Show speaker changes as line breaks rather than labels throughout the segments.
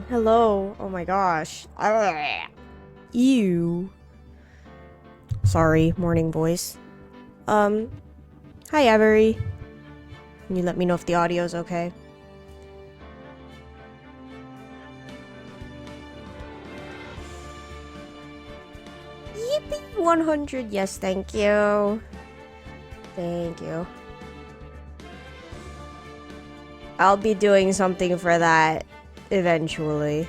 Hello. Oh my gosh. Ew. Sorry, morning voice. Hi Avery. Can you let me know if the audio's okay? Yippee 100. Yes, thank you. Thank you. I'll be doing something for that eventually.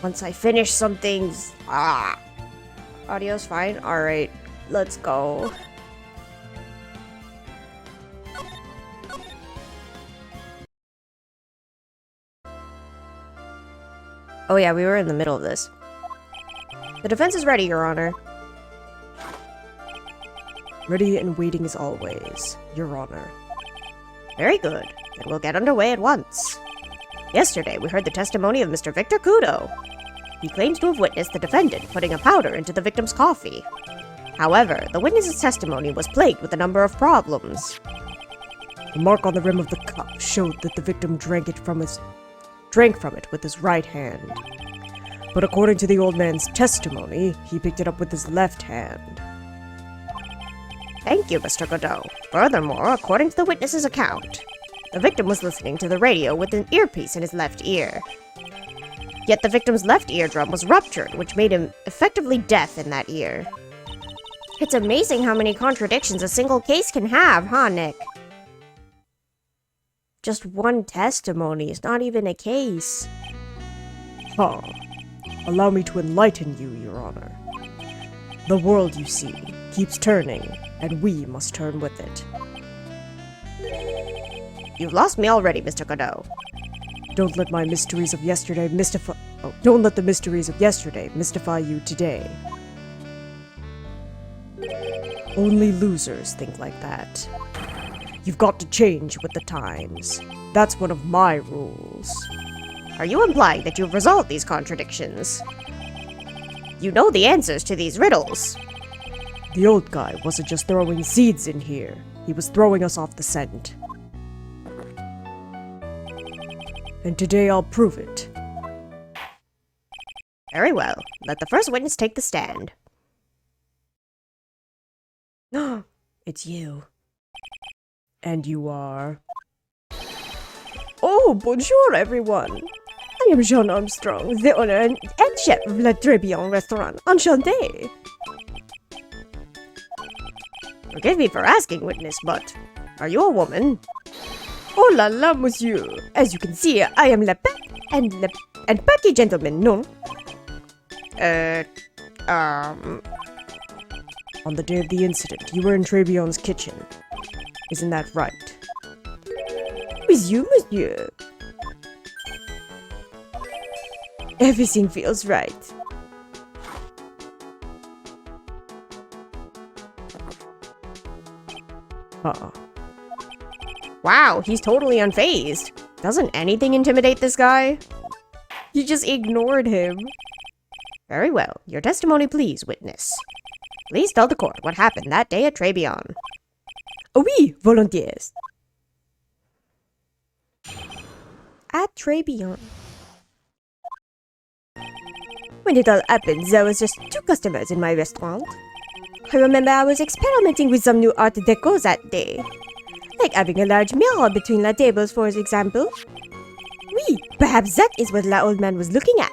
Once I finish some things. Audio's fine? Alright, let's go. Oh yeah, we were in the middle of this. The defense is ready, Your Honor. Ready and waiting as always, Your Honor. Very good. Then we'll get underway at once. Yesterday, we heard the testimony of Mr. Victor Kudo. He claims to have witnessed the defendant putting a powder into the victim's coffee. However, the witness's testimony was plagued with a number of problems. The mark on the rim of the cup showed that the victim drank from it with his right hand. But according to the old man's testimony, he picked it up with his left hand. Thank you, Mr. Godot. Furthermore, according to the witness's account, the victim was listening to the radio with an earpiece in his left ear. Yet the victim's left eardrum was ruptured, which made him effectively deaf in that ear. It's amazing how many contradictions a single case can have, huh, Nick? Just one testimony is not even a case. Huh. Allow me to enlighten you, Your Honor. The world, you see, keeps turning, and we must turn with it. You've lost me already, Mr. Godot. Don't let my mysteries of yesterday don't let the mysteries of yesterday mystify you today. Only losers think like that. You've got to change with the times. That's one of my rules. Are you implying that you've resolved these contradictions? You know the answers to these riddles. The old guy wasn't just throwing seeds in here. He was throwing us off the scent. And today I'll prove it. Very well. Let the first witness take the stand. It's you. And you are... Oh, bonjour everyone! I am Jean Armstrong, the owner and chef of La Tribulations restaurant. Enchanté! Forgive me for asking, witness, but are you a woman? Oh la la, monsieur! As you can see, I am le pet and petty gentleman, no? On the day of the incident, you were in Tribulations' kitchen. Isn't that right? With you, monsieur. Everything feels right. Wow, he's totally unfazed. Doesn't anything intimidate this guy? You just ignored him. Very well. Your testimony, please, witness. Please tell the court what happened that day at Tribulations. Oui, volontiers. At Tribulations. When it all happened, there was just 2 customers in my restaurant. I remember I was experimenting with some new art deco that day. Like having a large mirror between the tables, for example. Oui, perhaps that is what the old man was looking at.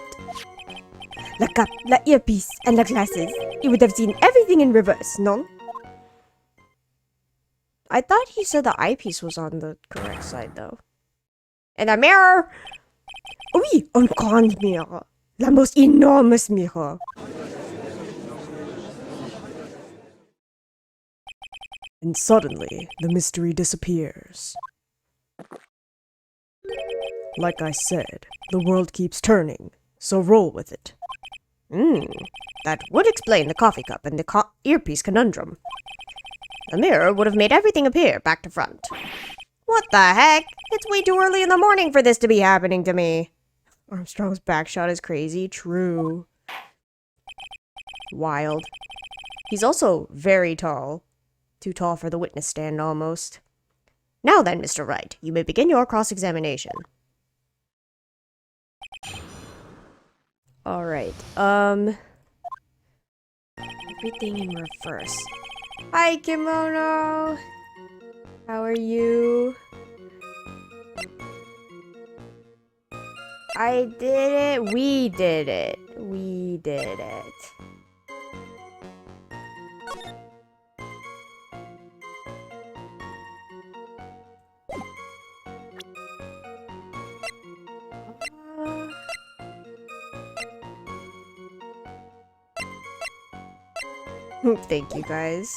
The cup, the earpiece, and the glasses. He would have seen everything in reverse, no? I thought he said the eyepiece was on the correct side, though. And a mirror! Oui, un grand mirror. The most enormous mirror. And suddenly, the mystery disappears. Like I said, the world keeps turning, so roll with it. That would explain the coffee cup and the earpiece conundrum. The mirror would have made everything appear back to front. What the heck? It's way too early in the morning for this to be happening to me. Armstrong's backshot is crazy. True. Wild. He's also very tall. Too tall for the witness stand, almost. Now then, Mr. Wright, you may begin your cross-examination. Alright, everything in reverse. Hi, Kimono! How are you? I did it. We did it. We did it. Thank you, guys.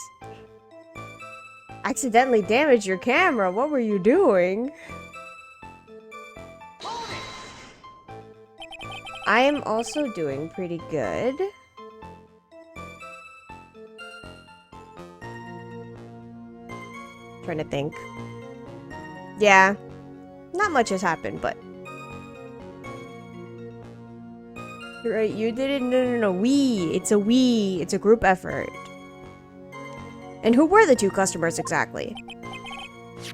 Accidentally damaged your camera. What were you doing? I am also doing pretty good. Trying to think. Yeah, not much has happened, but you're right. You did it. No. We. It's a we. It's a group effort. And who were the two customers exactly?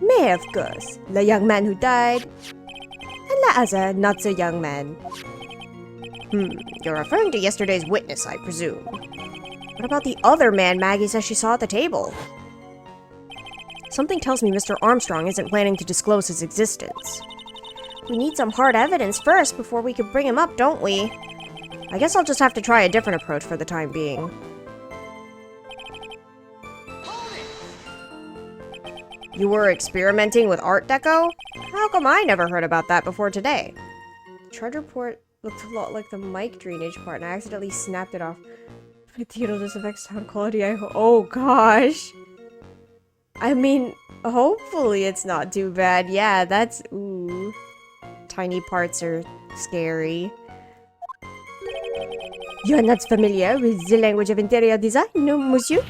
Me, of course. The young man who died, and the other not so young man. You're referring to yesterday's witness, I presume. What about the other man Maggie says she saw at the table? Something tells me Mr. Armstrong isn't planning to disclose his existence. We need some hard evidence first before we can bring him up, don't we? I guess I'll just have to try a different approach for the time being. You were experimenting with Art Deco? How come I never heard about that before today? The charger port looked a lot like the mic drainage part, and I accidentally snapped it off. But this affects sound quality, oh gosh! I mean, hopefully it's not too bad. Yeah, that's... ooh. Tiny parts are scary. You're not familiar with the language of interior design, no, monsieur?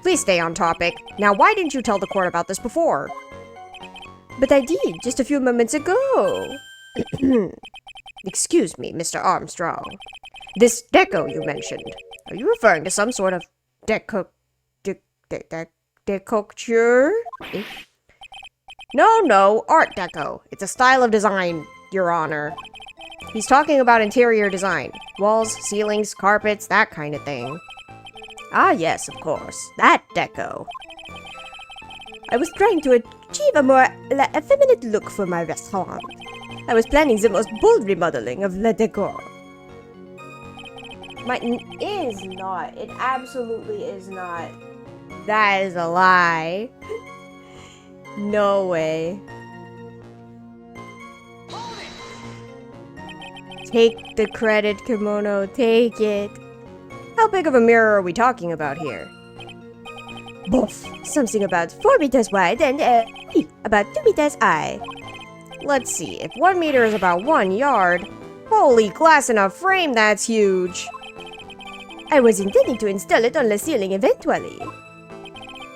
Please stay on topic. Now, why didn't you tell the court about this before? But I did, just a few moments ago. Excuse me, Mr. Armstrong. This deco you mentioned, are you referring to some sort of decorature? No, Art Deco. It's a style of design, Your Honor. He's talking about interior design. Walls, ceilings, carpets, that kind of thing. Ah, yes, of course. That deco. I was trying to achieve a more effeminate look for my restaurant. I was planning the most bold remodeling of le decor. Mine is not. It absolutely is not. That is a lie. No way. Take the credit, Kimono. Take it. How big of a mirror are we talking about here? Boof. Something about 4 meters wide and about 2 meters high. Let's see. If 1 meter is about 1 yard, holy glass in a frame, that's huge. I was intending to install it on the ceiling eventually.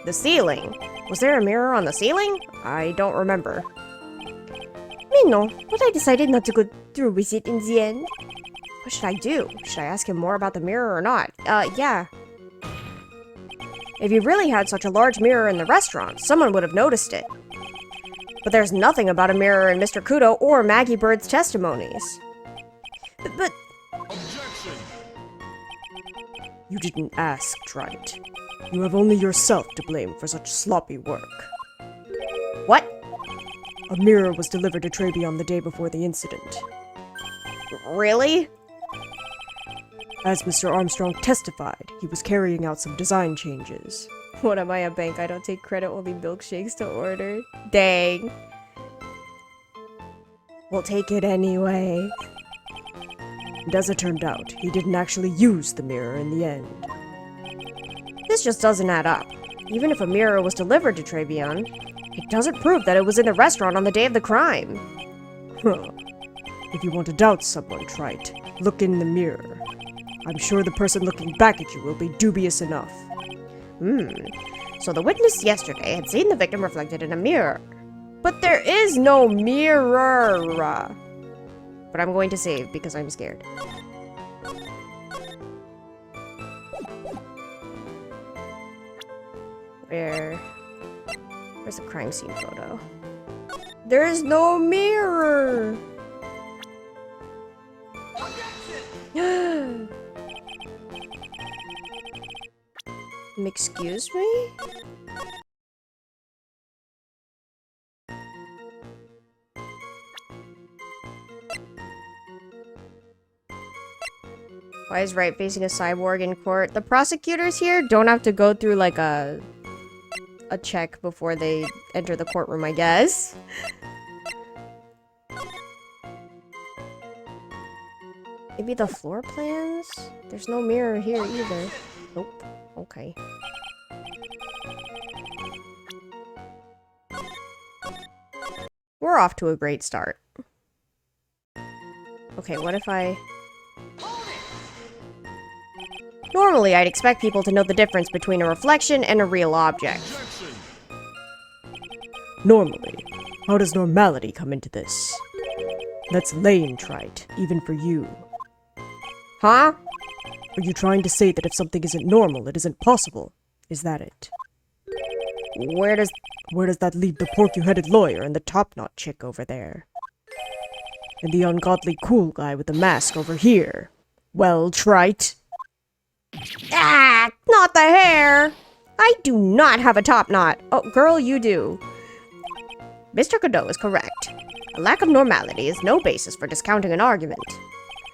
The ceiling? Was there a mirror on the ceiling? I don't remember. Me no, but I decided not to go through with it in the end. What should I do? Should I ask him more about the mirror or not? Yeah. If you really had such a large mirror in the restaurant, someone would have noticed it. But there's nothing about a mirror in Mr. Kudo or Maggie Bird's testimonies. But... Objection! You didn't ask, Trite. You have only yourself to blame for such sloppy work. What? A mirror was delivered to Trebion the day before the incident. Really? As Mr. Armstrong testified, he was carrying out some design changes. What am I, a bank? I don't take credit, only milkshakes to order. Dang. We'll take it anyway. And as it turned out, he didn't actually use the mirror in the end. This just doesn't add up. Even if a mirror was delivered to Trebion, it doesn't prove that it was in the restaurant on the day of the crime. Huh. If you want to doubt someone, Trite, look in the mirror. I'm sure the person looking back at you will be dubious enough. So the witness yesterday had seen the victim reflected in a mirror. But there is no mirror! But I'm going to save because I'm scared. Where's the crime scene photo? There is no mirror! Excuse me? Why is Wright facing a cyborg in court? The prosecutors here don't have to go through like a check before they enter the courtroom, I guess. Maybe the floor plans? There's no mirror here either. Nope. Okay. We're off to a great start. Okay, what if I... Normally, I'd expect people to know the difference between a reflection and a real object. Normally? How does normality come into this? That's lame, Trite, even for you. Huh? Are you trying to say that if something isn't normal, it isn't possible? Is that it? Where does that leave the porky-headed lawyer and the top-knot chick over there? And the ungodly cool guy with the mask over here? Well, Trite? Ah! Not the hair! I do not have a top knot. Oh, girl, you do. Mr. Godot is correct. A lack of normality is no basis for discounting an argument.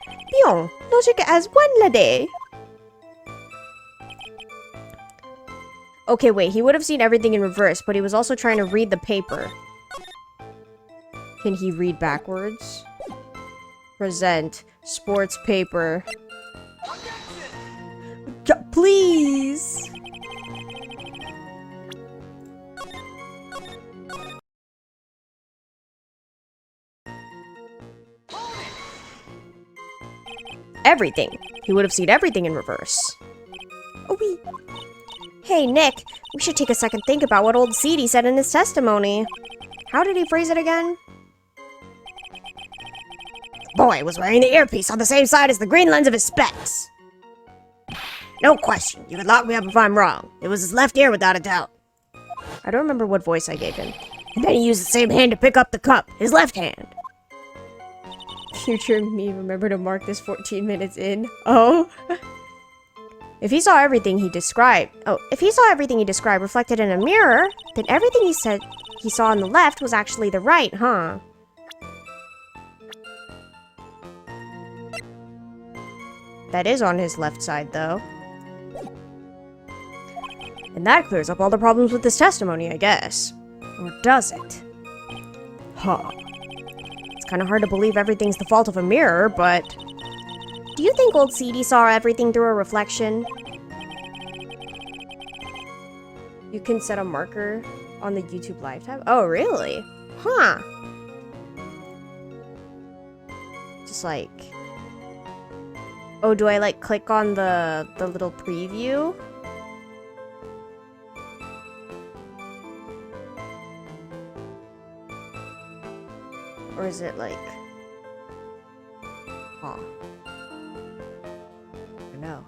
Bien, logique as one lady. Okay, wait, he would have seen everything in reverse, but he was also trying to read the paper. Can he read backwards? Present. Sports paper. Please! Everything. He would have seen everything in reverse. Oh, wee. Hey, Nick, we should take a second think about what old Seedy said in his testimony. How did he phrase it again? Boy was wearing the earpiece on the same side as the green lens of his specs. No question. You can lock me up if I'm wrong. It was his left ear without a doubt. I don't remember what voice I gave him. And then he used the same hand to pick up the cup. His left hand. Future me, remember to mark this 14 minutes in. Oh. If he saw everything he described reflected in a mirror, then everything he said he saw on the left was actually the right, huh? That is on his left side, though. And that clears up all the problems with this testimony, I guess. Or does it? Huh. It's kind of hard to believe everything's the fault of a mirror, but... Do you think old Seedy saw everything through a reflection? You can set a marker on the YouTube Live tab? Oh, really? Huh. Just like... Oh, do I, like, click on the little preview? Or is it, like... Huh. I don't know.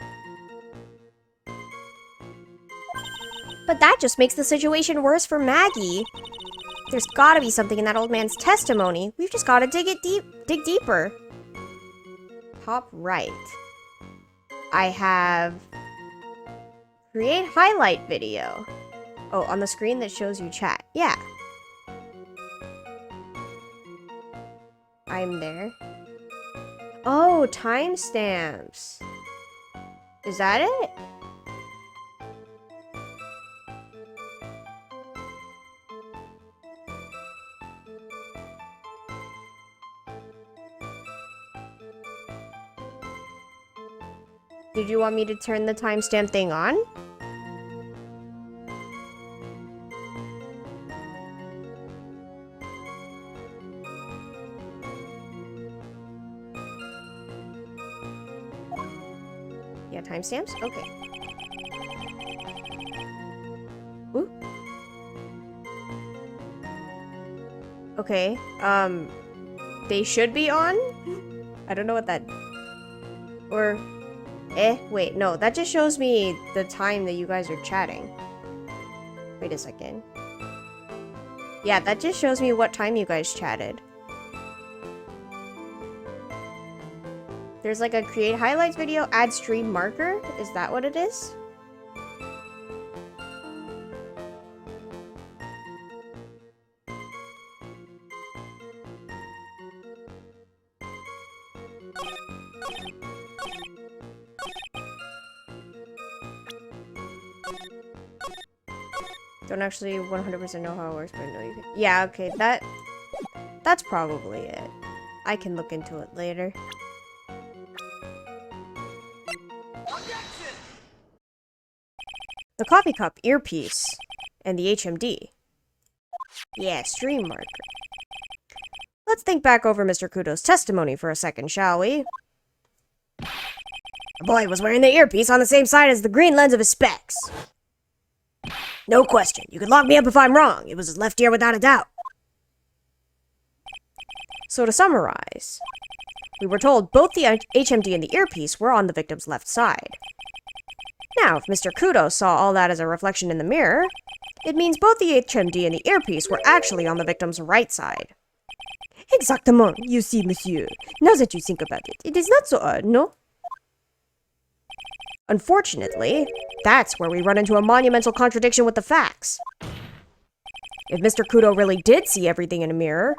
But that just makes the situation worse for Maggie. There's gotta be something in that old man's testimony. We've just gotta dig deeper. Top right. I have... Create highlight video. Oh, on the screen that shows you chat. Yeah. I'm there. Oh, timestamps. Is that it? Did you want me to turn the timestamp thing on? Yeah, timestamps? Okay. Ooh. Okay, they should be on? I don't know what that... Or... wait, no, that just shows me the time that you guys are chatting. Wait a second. Yeah, that just shows me what time you guys chatted. There's like a create highlights video, add stream marker. Is that what it is? Don't actually 100% know how it works, but I know you can. Yeah, okay, that's probably it. I can look into it later. The coffee cup, earpiece, and the HMD. Yeah, stream marker. Let's think back over Mr. Kudo's testimony for a second, shall we? The boy was wearing the earpiece on the same side as the green lens of his specs. No question. You can lock me up if I'm wrong. It was his left ear without a doubt. So to summarize, we were told both the HMD and the earpiece were on the victim's left side. Now, if Mr. Kudo saw all that as a reflection in the mirror, it means both the HMD and the earpiece were actually on the victim's right side. Exactement, you see, monsieur. Now that you think about it, it is not so odd, no? Unfortunately, that's where we run into a monumental contradiction with the facts. If Mr. Kudo really did see everything in a mirror,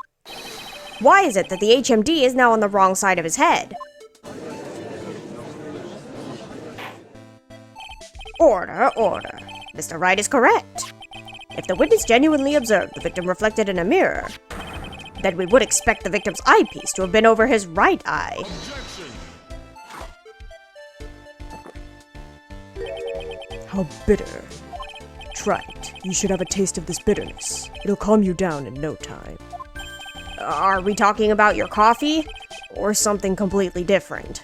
why is it that the HMD is now on the wrong side of his head? Order, order. Mr. Wright is correct. If the witness genuinely observed the victim reflected in a mirror, then we would expect the victim's eyepiece to have been over his right eye.
How bitter. Try it. You should have a taste of this bitterness. It'll calm you down in no time.
Are we talking about your coffee? Or something completely different?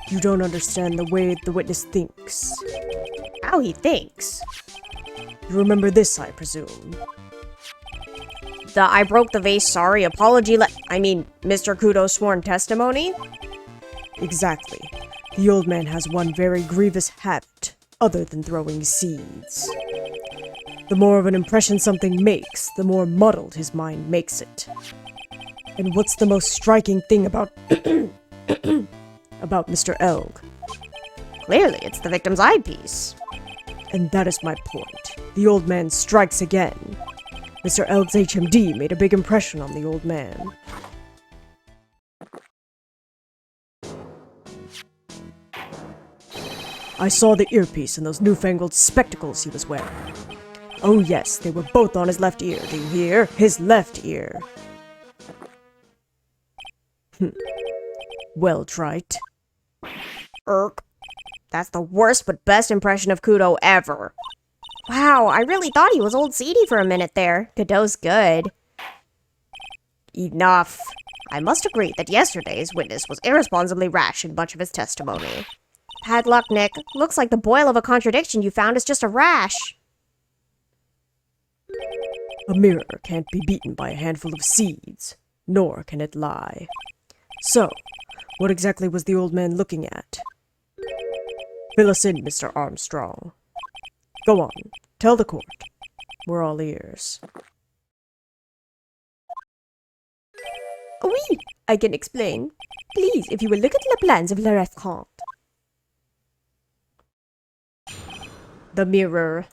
You don't understand the way the witness thinks.
How he thinks?
You remember this, I presume.
The I broke the vase sorry apology Mr. Kudo's sworn testimony?
Exactly. The old man has one very grievous habit, other than throwing seeds. The more of an impression something makes, the more muddled his mind makes it. And what's the most striking thing about about Mr. Elg?
Clearly, it's the victim's eyepiece.
And that is my point. The old man strikes again. Mr. Elg's HMD made a big impression on the old man. I saw the earpiece and those newfangled spectacles he was wearing. Oh yes, they were both on his left ear, do you hear? His left ear. Well, Trite.
That's the worst but best impression of Kudo ever. Wow, I really thought he was old seedy for a minute there. Kudo's good. Enough. I must agree that yesterday's witness was irresponsibly rash in much of his testimony. Bad luck, Nick. Looks like the boil of a contradiction you found is just a rash.
A mirror can't be beaten by a handful of seeds, nor can it lie. So, what exactly was the old man looking at? Fill us in, Mr. Armstrong. Go on, tell the court. We're all ears.
Oui, I can explain. Please, if you will look at the plans of la restaurant.
The mirror.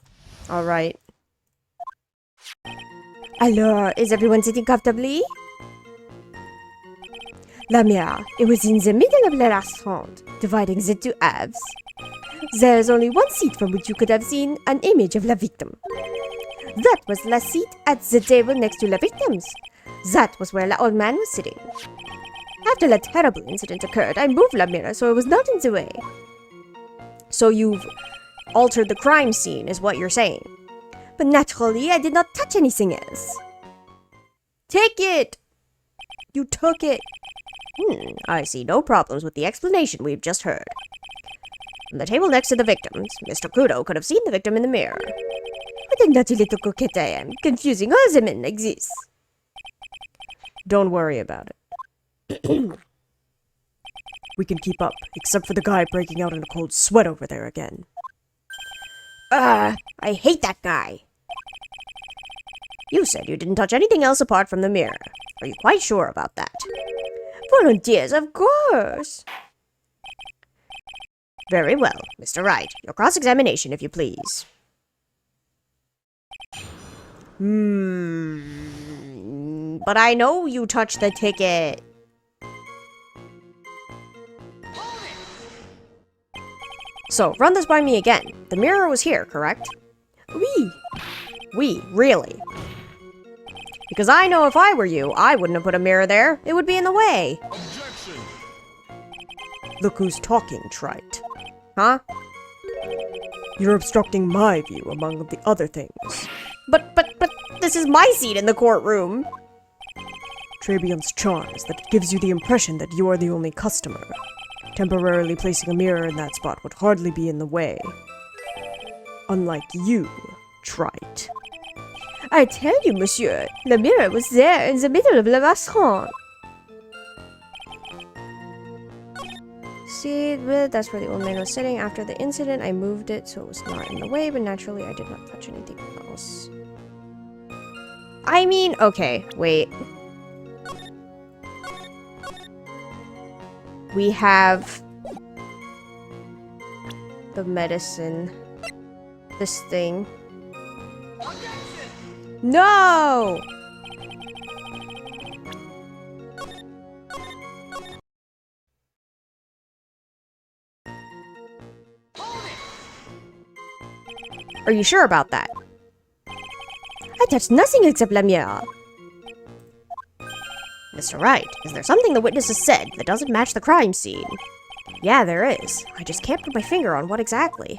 Alright.
Alors, is everyone sitting comfortably? La mirror, it was in the middle of the restaurant, dividing the two halves. There is only one seat from which you could have seen an image of la victim. That was la seat at the table next to la victim's. That was where la old man was sitting. After la terrible incident occurred, I moved la mirror so it was not in the way.
So you've altered the crime scene, is what you're saying.
But naturally, I did not touch anything else.
Take it!
You took it.
I see no problems with the explanation we've just heard. On the table next to the victims, Mr. Kudo could have seen the victim in the mirror.
What a naughty little coquette I am, confusing all the men like this.
Don't worry about it.
We can keep up, except for the guy breaking out in a cold sweat over there again.
I hate that guy. You said you didn't touch anything else apart from the mirror. Are you quite sure about that?
Volunteers, of course.
Very well, Mr. Wright. Your cross-examination, if you please. But I know you touched the ticket. So, run this by me again. The mirror was here, correct?
Oui,
Really? Because I know if I were you, I wouldn't have put a mirror there. It would be in the way.
Objection!
Look who's talking, Trite.
Huh?
You're obstructing my view among the other things.
But this is my seat in the courtroom.
Tribion's charm is that it gives you the impression that you're the only customer. Temporarily placing a mirror in that spot would hardly be in the way. Unlike you, Trite.
I tell you, monsieur, the mirror was there in the middle of the restaurant.
See, that's where the old man was sitting. After the incident, I moved it so it was not in the way, but naturally I did not touch anything else. I mean, okay, wait. We have the medicine. This thing. No! Are you sure about that?
I touched nothing except la mirror.
Mr. Wright, is there something the witnesses said that doesn't match the crime scene? Yeah, there is. I just can't put my finger on what exactly.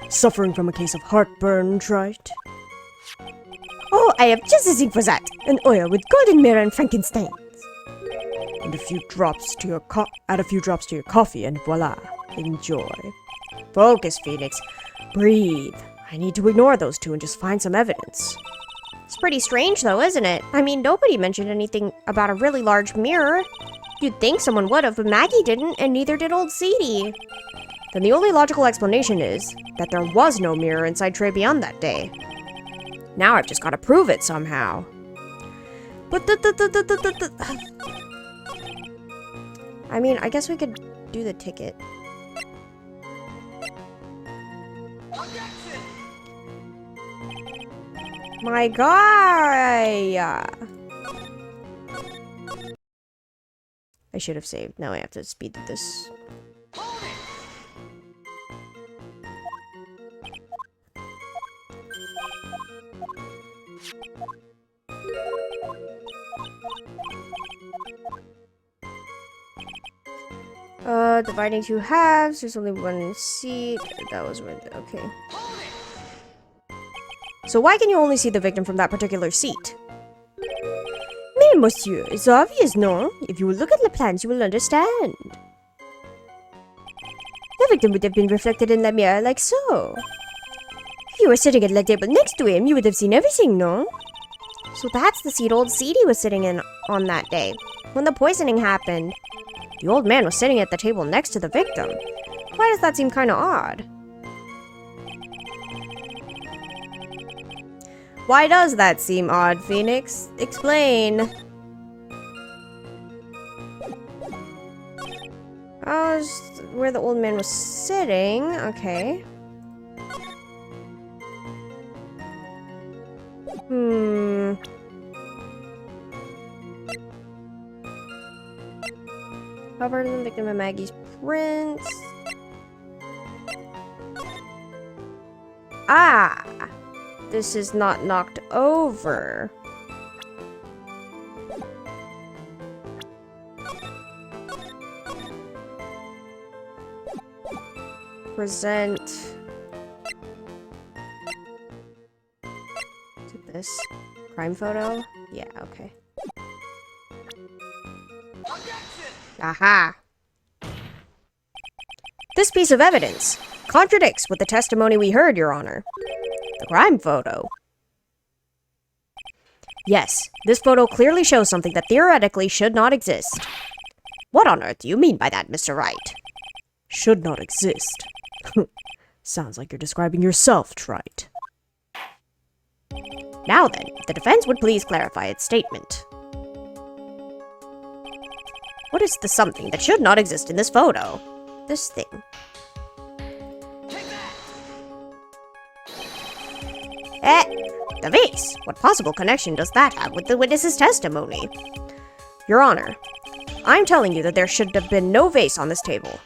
Suffering from a case of heartburn, Trite?
Oh, I have just the thing for that. An oil with golden mirror and Frankenstein.
And add a few drops to your coffee, and voila, enjoy.
Focus, Phoenix. Breathe. I need to ignore those two and just find some evidence. It's pretty strange, though, isn't it? I mean, nobody mentioned anything about a really large mirror. You'd think someone would have, but Maggie didn't, and neither did old Seedy. Then the only logical explanation is that there was no mirror inside Tribulation that day. Now I've just got to prove it somehow. But I mean, I guess we could do the ticket. My guy! I should have saved. Now I have to speed through this. Dividing two halves. There's only one seat. That was where. Okay. So why can you only see the victim from that particular seat?
Mais, monsieur, it's obvious, no? If you look at the plans, you will understand. The victim would have been reflected in the mirror like so. If you were sitting at the table next to him, you would have seen everything, no?
So that's the seat old Seedy was sitting in on that day, when the poisoning happened. The old man was sitting at the table next to the victim. Why does that seem kind of odd? Why does that seem odd, Phoenix? Explain. Oh, where the old man was sitting. Okay. Covered in the victim of Maggie's prints. Ah! This is not knocked over. Present. Is it this? Crime photo? Yeah, okay. Aha! This piece of evidence contradicts with the testimony we heard, Your Honor. The crime photo. Yes, this photo clearly shows something that theoretically should not exist. What on earth do you mean by that, Mr. Wright?
Should not exist. Sounds like you're describing yourself, Trite.
Now then, if the defense would please clarify its statement. What is the something that should not exist in this photo? This thing. The vase! What possible connection does that have with the witness's testimony? Your Honor, I'm telling you that there should have been no vase on this table.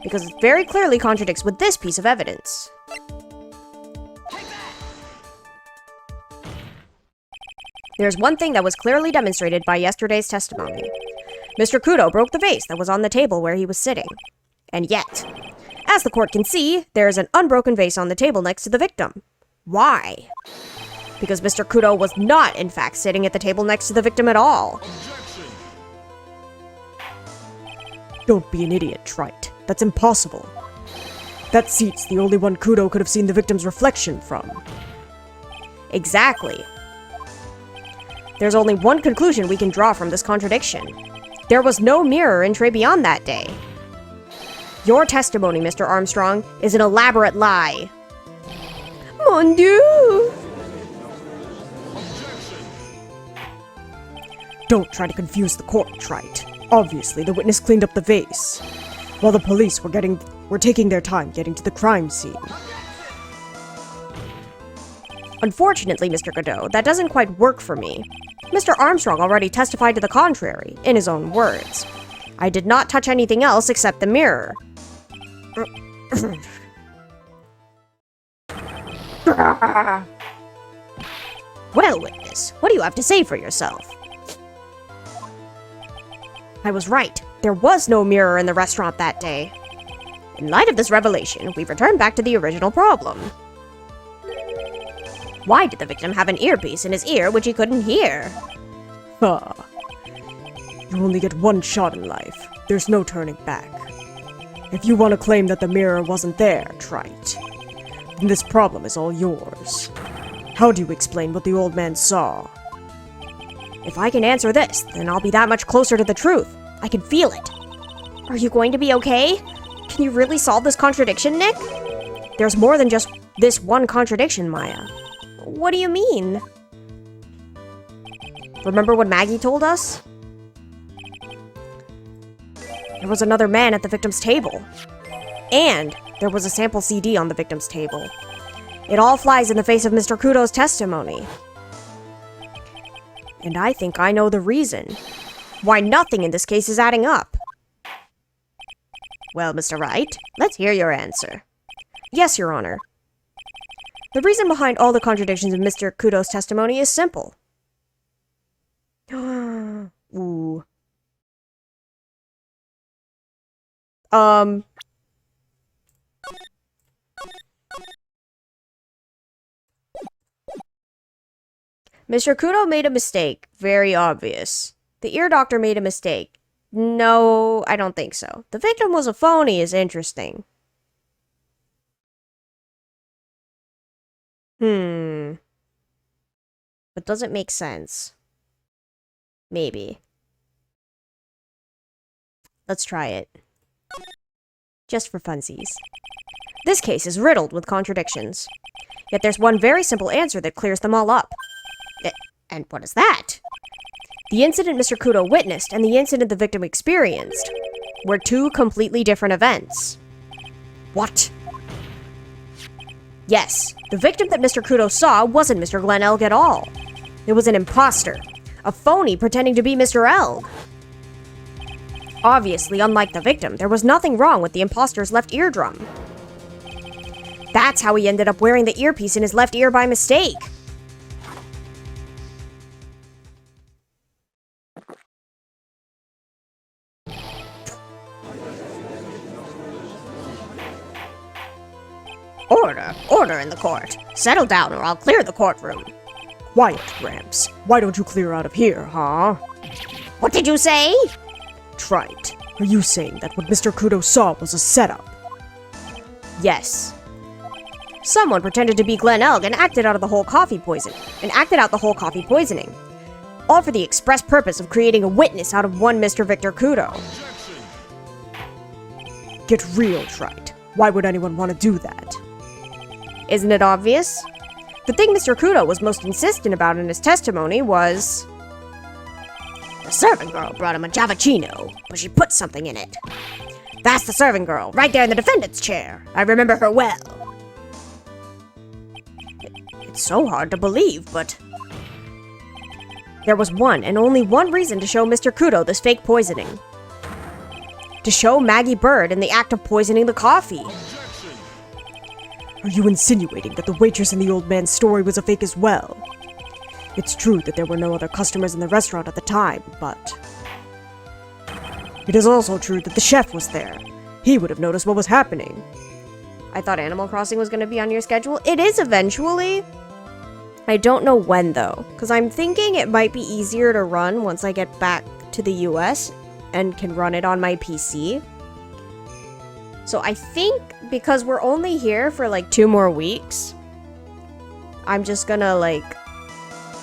Because it very clearly contradicts with this piece of evidence. There's one thing that was clearly demonstrated by yesterday's testimony. Mr. Kudo broke the vase that was on the table where he was sitting. And yet, as the court can see, there is an unbroken vase on the table next to the victim. Why? Because Mr. Kudo was not, in fact, sitting at the table next to the victim at all.
Don't be an idiot, Trite. That's impossible. That seat's the only one Kudo could have seen the victim's reflection from.
Exactly. There's only one conclusion we can draw from this contradiction. There was no mirror in Tribulations that day. Your testimony, Mr. Armstrong, is an elaborate lie.
Mon Dieu!
Don't try to confuse the court, Trite. Obviously, the witness cleaned up the vase, while the police were taking their time getting to the crime scene.
Unfortunately, Mr. Godot, that doesn't quite work for me. Mr. Armstrong already testified to the contrary, in his own words. I did not touch anything else except the mirror. Well, witness, what do you have to say for yourself? I was right. There was no mirror in the restaurant that day. In light of this revelation, we return back to the original problem. Why did the victim have an earpiece in his ear which he couldn't hear?
Ah. You only get one shot in life. There's no turning back. If you want to claim that the mirror wasn't there, Trite, then this problem is all yours. How do you explain what the old man saw?
If I can answer this, then I'll be that much closer to the truth. I can feel it. Are you going to be okay? Can you really solve this contradiction, Nick? There's more than just this one contradiction, Maya. What do you mean? Remember what Maggie told us? There was another man at the victim's table. And there was a sample CD on the victim's table. It all flies in the face of Mr. Kudo's testimony. And I think I know the reason. Why nothing in this case is adding up. Well, Mr. Wright, let's hear your answer. Yes, Your Honor. The reason behind all the contradictions in Mr. Kudo's testimony is simple. Ooh. Mr. Kudo made a mistake. Very obvious. The ear doctor made a mistake. No, I don't think so. The victim was a phony is interesting. But does it make sense? Maybe. Let's try it. Just for funsies. This case is riddled with contradictions. Yet there's one very simple answer that clears them all up. And what is that? The incident Mr. Kudo witnessed and the incident the victim experienced were two completely different events. What? Yes, the victim that Mr. Kudo saw wasn't Mr. Glenn Elg at all. It was an imposter, a phony pretending to be Mr. Elg. Obviously, unlike the victim, there was nothing wrong with the imposter's left eardrum. That's how he ended up wearing the earpiece in his left ear by mistake. Order in the court. Settle down or I'll clear the courtroom.
Quiet, Gramps. Why don't you clear out of here, huh?
What did you say?
Trite, are you saying that what Mr. Kudo saw was a setup?
Yes. Someone pretended to be Glenn Elg and acted out the whole coffee poisoning. All for the express purpose of creating a witness out of one Mr. Victor Kudo.
Get real, Trite. Why would anyone want to do that?
Isn't it obvious? The thing Mr. Kudo was most insistent about in his testimony was... The servant girl brought him a Javachino, but she put something in it. That's the servant girl, right there in the defendant's chair. I remember her well. It's so hard to believe, but... There was one and only one reason to show Mr. Kudo this fake poisoning. To show Maggie Bird in the act of poisoning the coffee.
Are you insinuating that the waitress in the old man's story was a fake as well? It's true that there were no other customers in the restaurant at the time, but it is also true that the chef was there. He would have noticed what was happening.
I thought Animal Crossing was going to be on your schedule. It is eventually. I don't know when, though, because I'm thinking it might be easier to run once I get back to the US and can run it on my PC. So I think because we're only here for like 2 more weeks, I'm just gonna like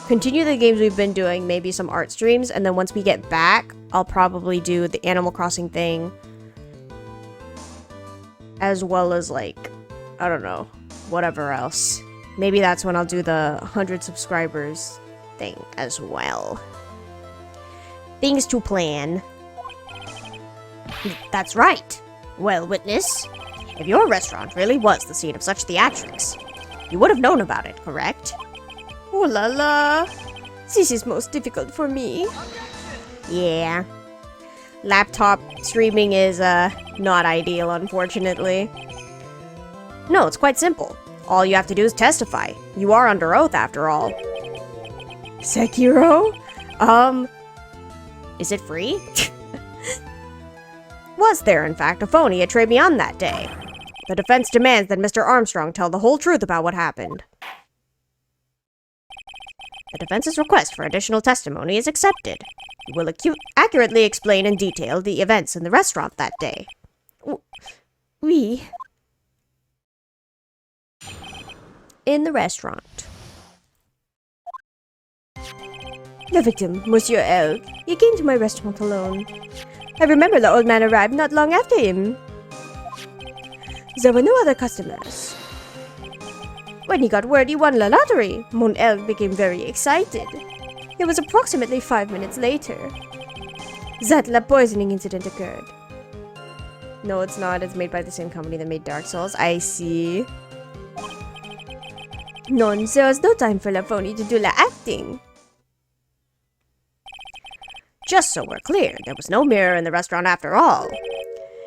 continue the games we've been doing, maybe some art streams, and then once we get back, I'll probably do the Animal Crossing thing, as well as like, I don't know, whatever else. Maybe that's when I'll do the 100 subscribers thing as well. Things to plan. That's right. Well, witness, if your restaurant really was the scene of such theatrics, you would have known about it, correct?
Oh la la. This is most difficult for me.
Yeah. Laptop streaming is, not ideal, unfortunately. No, it's quite simple. All you have to do is testify. You are under oath, after all.
Sekiro?
Is it free? Was there, in fact, a phony at Tribulations that day? The defense demands that Mr. Armstrong tell the whole truth about what happened. The defense's request for additional testimony is accepted. You will accurately explain in detail the events in the restaurant that day.
Oui.
In the restaurant.
The victim, Monsieur L. He came to my restaurant alone. I remember the old man arrived not long after him. There were no other customers. When he got word he won the lottery, Mon El became very excited. It was approximately 5 minutes later that the poisoning incident occurred.
No, it's not. It's made by the same company that made Dark Souls. I see.
Non, there was no time for La Phony to do la acting.
Just so we're clear, there was no mirror in the restaurant after all.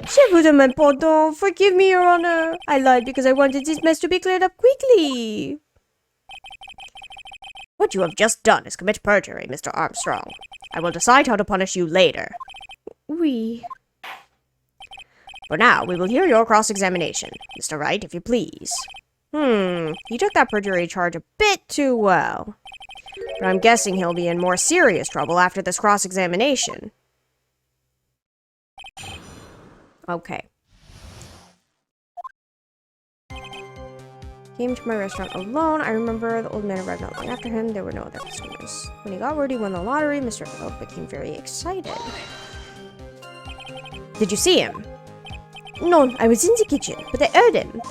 Je vous demande pardon. Forgive me, Your Honor. I lied because I wanted this mess to be cleared up quickly.
What you have just done is commit perjury, Mr. Armstrong. I will decide how to punish you later.
Oui.
For now, we will hear your cross-examination. Mr. Wright, if you please. He took that perjury charge a bit too well. But I'm guessing he'll be in more serious trouble after this cross-examination. Okay. Came to my restaurant alone. I remember the old man arrived not long after him. There were no other customers. When he got word he won the lottery, Mr. L became very excited. Did you see him?
No, I was in the kitchen, but I heard him.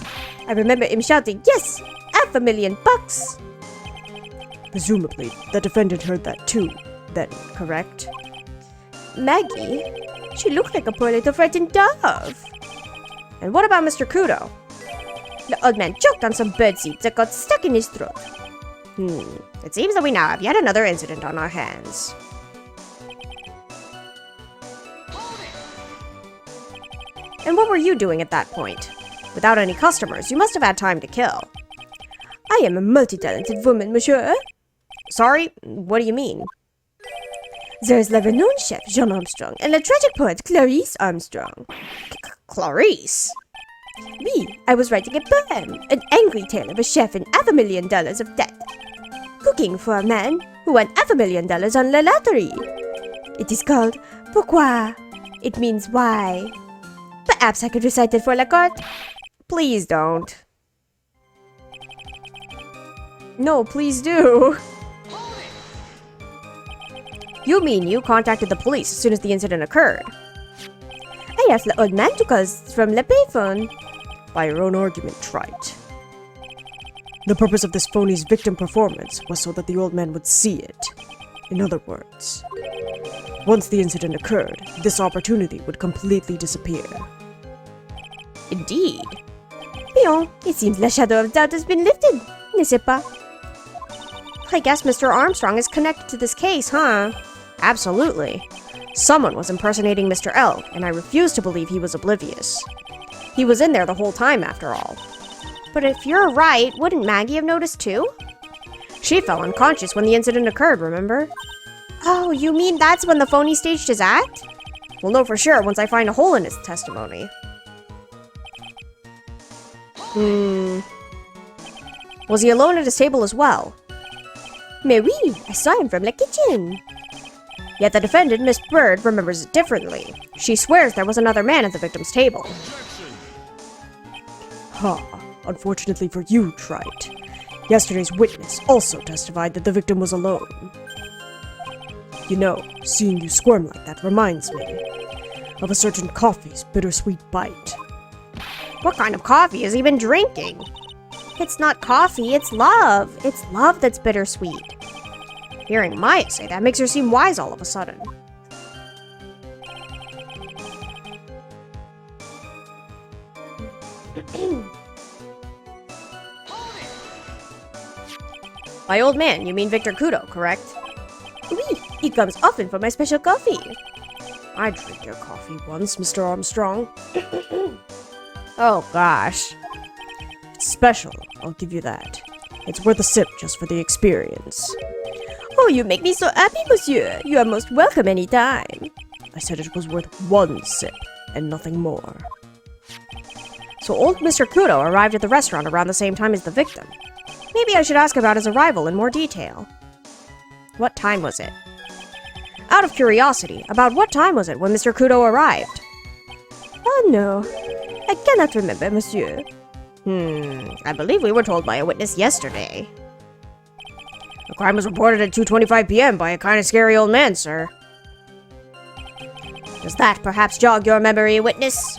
I remember him shouting, "Yes! $500,000!
Presumably, the defendant heard that too, then, correct?
Maggie? She looked like a poor little frightened dove.
And what about Mr. Kudo?
The old man choked on some birdseed that got stuck in his throat.
It seems that we now have yet another incident on our hands. And what were you doing at that point? Without any customers, you must have had time to kill.
I am a multi-talented woman, monsieur.
Sorry, what do you mean?
There is the renowned chef, Jean Armstrong, and the tragic poet, Clarice Armstrong.
Clarice?
Oui, I was writing a poem, an angry tale of a chef in $500,000 of debt, cooking for a man who won $500,000 on the lottery. It is called Pourquoi? It means why. Perhaps I could recite it for la court?
Please don't. No, please do. You mean you contacted the police as soon as the incident occurred?
I asked the old man to call from the payphone.
By your own argument, Trite. The purpose of this phony's victim performance was so that the old man would see it. In other words, once the incident occurred, this opportunity would completely disappear.
Indeed.
Bien, it seems the shadow of doubt has been lifted, n'est-ce pas?
I guess Mr. Armstrong is connected to this case, huh? Absolutely. Someone was impersonating Mr. L, and I refuse to believe he was oblivious. He was in there the whole time, after all. But if you're right, wouldn't Maggie have noticed too? She fell unconscious when the incident occurred, remember? Oh, you mean that's when the phony staged his act? We'll know for sure once I find a hole in his testimony. Was he alone at his table as well?
Mais oui, I saw him from the kitchen.
Yet the defendant, Miss Bird, remembers it differently. She swears there was another man at the victim's table.
Unfortunately for you, Trite. Yesterday's witness also testified that the victim was alone. You know, seeing you squirm like that reminds me of a certain coffee's bittersweet bite.
What kind of coffee has he been drinking? It's not coffee, it's love. It's love that's bittersweet. Hearing Maya say that makes her seem wise all of a sudden. By old man, you mean Victor Kudo, correct?
Oui, he comes often for my special coffee.
I drank your coffee once, Mr. Armstrong.
Oh gosh.
It's special, I'll give you that. It's worth a sip just for the experience.
Oh, you make me so happy, monsieur. You are most welcome any time.
I said it was worth one sip, and nothing more.
So old Mr. Kudo arrived at the restaurant around the same time as the victim. Maybe I should ask about his arrival in more detail. What time was it? Out of curiosity, about what time was it when Mr. Kudo arrived?
Oh no, I cannot remember, monsieur.
I believe we were told by a witness yesterday. The crime was reported at 2:25 p.m. by a kind of scary old man, sir. Does that perhaps jog your memory, witness?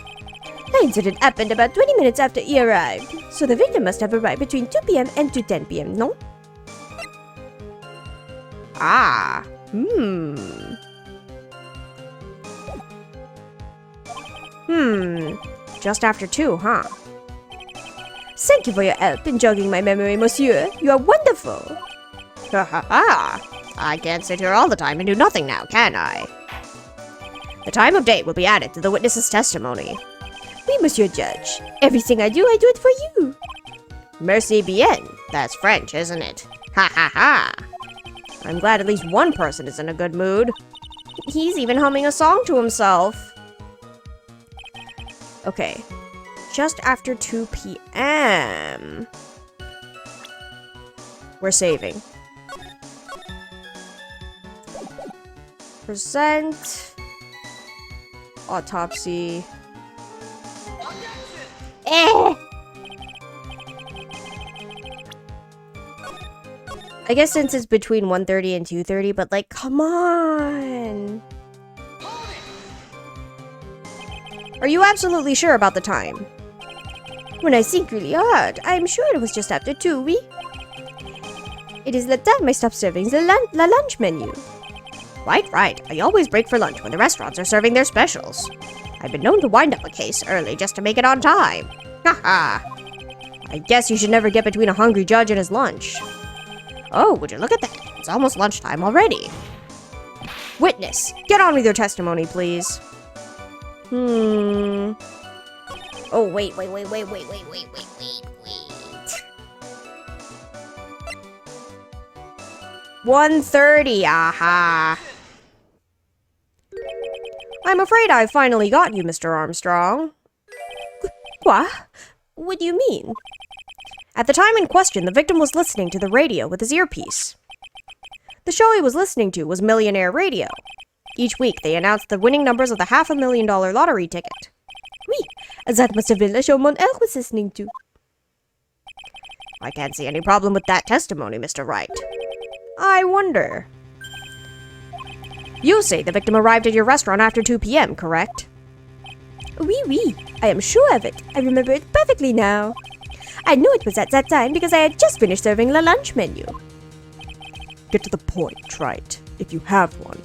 The incident happened about 20 minutes after he arrived, so the victim must have arrived between 2 p.m. and 2:10 p.m., no?
Ah, Just after 2, huh?
Thank you for your help in jogging my memory, monsieur. You are wonderful.
Ha ha ha! I can't sit here all the time and do nothing now, can I? The time of day will be added to the witness's testimony.
Oui, monsieur judge. Everything I do it for you.
Merci bien. That's French, isn't it? Ha ha ha! I'm glad at least one person is in a good mood. He's even humming a song to himself. Okay. Just after 2 p.m. We're saving. Percent. Autopsy. I guess since it's between 1:30 and 2:30, but like, come on! Are you absolutely sure about the time?
When I think really hard, I am sure it was just after 2, oui? It is the time I stopped serving the lunch menu.
Right. I always break for lunch when the restaurants are serving their specials. I've been known to wind up a case early just to make it on time. Haha! I guess you should never get between a hungry judge and his lunch. Oh, would you look at that? It's almost lunchtime already. Witness, get on with your testimony, please. Oh, wait. 1:30, aha. I'm afraid I've finally got you, Mr. Armstrong.
What? What do you mean?
At the time in question, the victim was listening to the radio with his earpiece. The show he was listening to was Millionaire Radio. Each week, they announced the winning numbers of the $500,000 lottery ticket.
Oui, that must have been the show Mon was listening to.
I can't see any problem with that testimony, Mr. Wright. I wonder. You say the victim arrived at your restaurant after 2 p.m., correct?
Oui, I am sure of it. I remember it perfectly now. I knew it was at that time because I had just finished serving the lunch menu.
Get to the point, Trite, if you have one.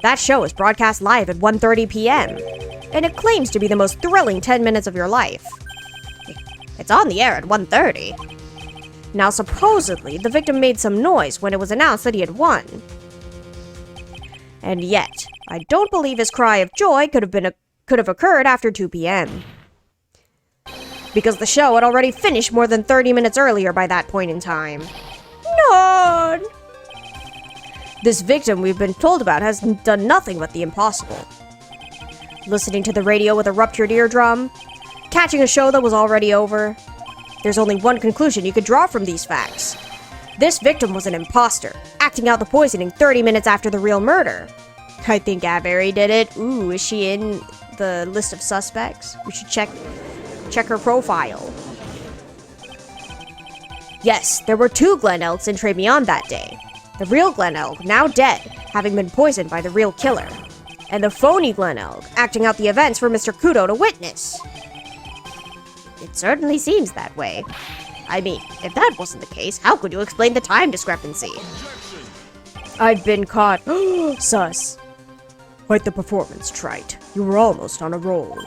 That show is broadcast live at 1:30 p.m., and it claims to be the most thrilling 10 minutes of your life. It's on the air at 1:30. Now, supposedly, the victim made some noise when it was announced that he had won. And yet, I don't believe his cry of joy could have occurred after 2 p.m. because the show had already finished more than 30 minutes earlier by that point in time.
No!
This victim we've been told about has done nothing but the impossible. Listening to the radio with a ruptured eardrum, catching a show that was already over. There's only one conclusion you could draw from these facts. This victim was an imposter, acting out the poisoning 30 minutes after the real murder. I think Avery did it. Ooh, is she in the list of suspects? We should check her profile. Yes, there were 2 Glen Elks in Trebion that day. The real Glen Elk, now dead, having been poisoned by the real killer. And the phony Glen Elk, acting out the events for Mr. Kudo to witness. It certainly seems that way. I mean, if that wasn't the case, how could you explain the time discrepancy?
I've been caught. Sus. Quite the performance, Trite. You were almost on a roll.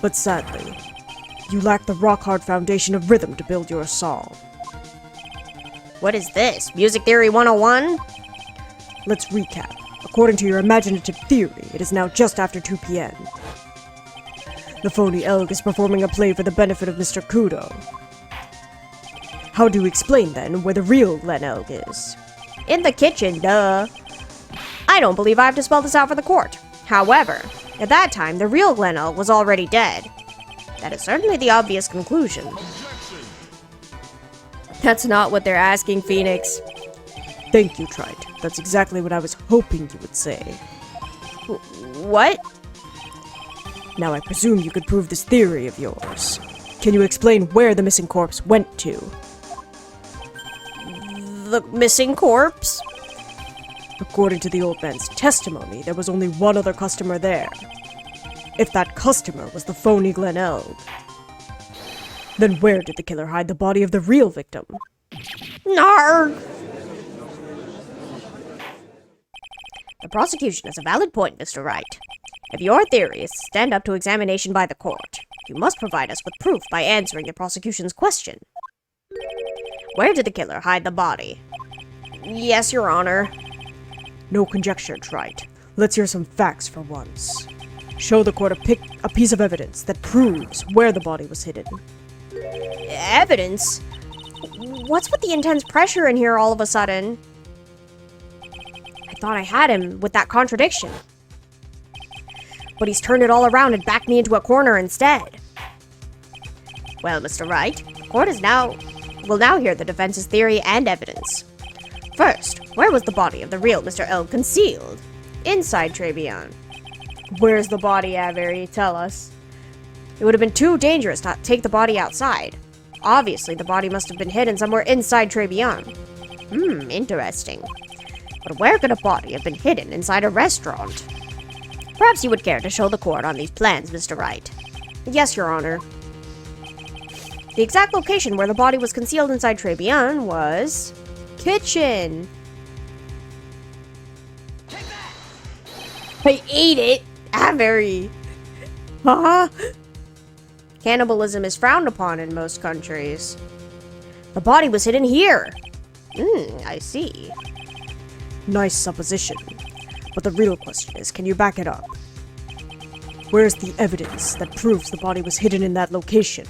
But sadly, you lack the rock-hard foundation of rhythm to build your song.
What is this? Music Theory 101?
Let's recap. According to your imaginative theory, it is now just after 2 p.m. The phony elk is performing a play for the benefit of Mr. Kudo. How do you explain, then, where the real Glen Elk is?
In the kitchen, duh. I don't believe I have to spell this out for the court. However, at that time, the real Glen Elk was already dead. That is certainly the obvious conclusion.
That's not what they're asking, Phoenix.
Thank you, Trite. That's exactly what I was hoping you would say.
What?
Now I presume you could prove this theory of yours. Can you explain where the missing corpse went to?
The missing corpse?
According to the old man's testimony, there was only one other customer there. If that customer was the phony Glen Elk, then where did the killer hide the body of the real victim?
Narg! The prosecution has a valid point, Mr. Wright. If your theory is to stand up to examination by the court, you must provide us with proof by answering the prosecution's question. Where did the killer hide the body? Yes, Your Honor.
No conjecture, Trite. Let's hear some facts for once. Show the court a piece of evidence that proves where the body was hidden.
Evidence? What's with the intense pressure in here all of a sudden? I thought I had him with that contradiction. But he's turned it all around and backed me into a corner instead. Well, Mr. Wright, the court will now hear the defense's theory and evidence. First, where was the body of the real Mr. Elk concealed? Inside Trebion.
Where's the body, Avery? Tell us.
It would have been too dangerous to take the body outside. Obviously, the body must have been hidden somewhere inside Trebion. Interesting. But where could a body have been hidden inside a restaurant? Perhaps you would care to show the court on these plans, Mr. Wright. Yes, Your Honor. The exact location where the body was concealed inside Trebion was... kitchen.
I ate it!
Avery.
Huh?
Cannibalism is frowned upon in most countries. The body was hidden here. I see.
Nice supposition. But the real question is, can you back it up? Where's the evidence that proves the body was hidden in that location?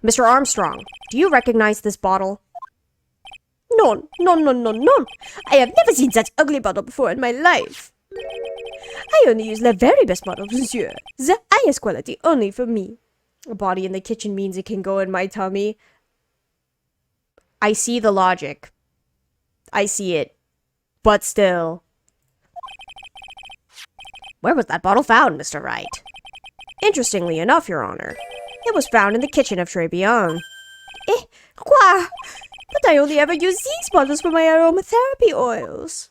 Mr. Armstrong, do you recognize this bottle?
No. I have never seen such ugly bottle before in my life. I only use the very best model, monsieur. The highest quality only for me.
A body in the kitchen means it can go in my tummy. I see the logic. I see it. But still. Where was that bottle found, Mr. Wright? Interestingly enough, Your Honor, it was found in the kitchen of Trebion.
Quoi? But I only ever use these bottles for my aromatherapy oils.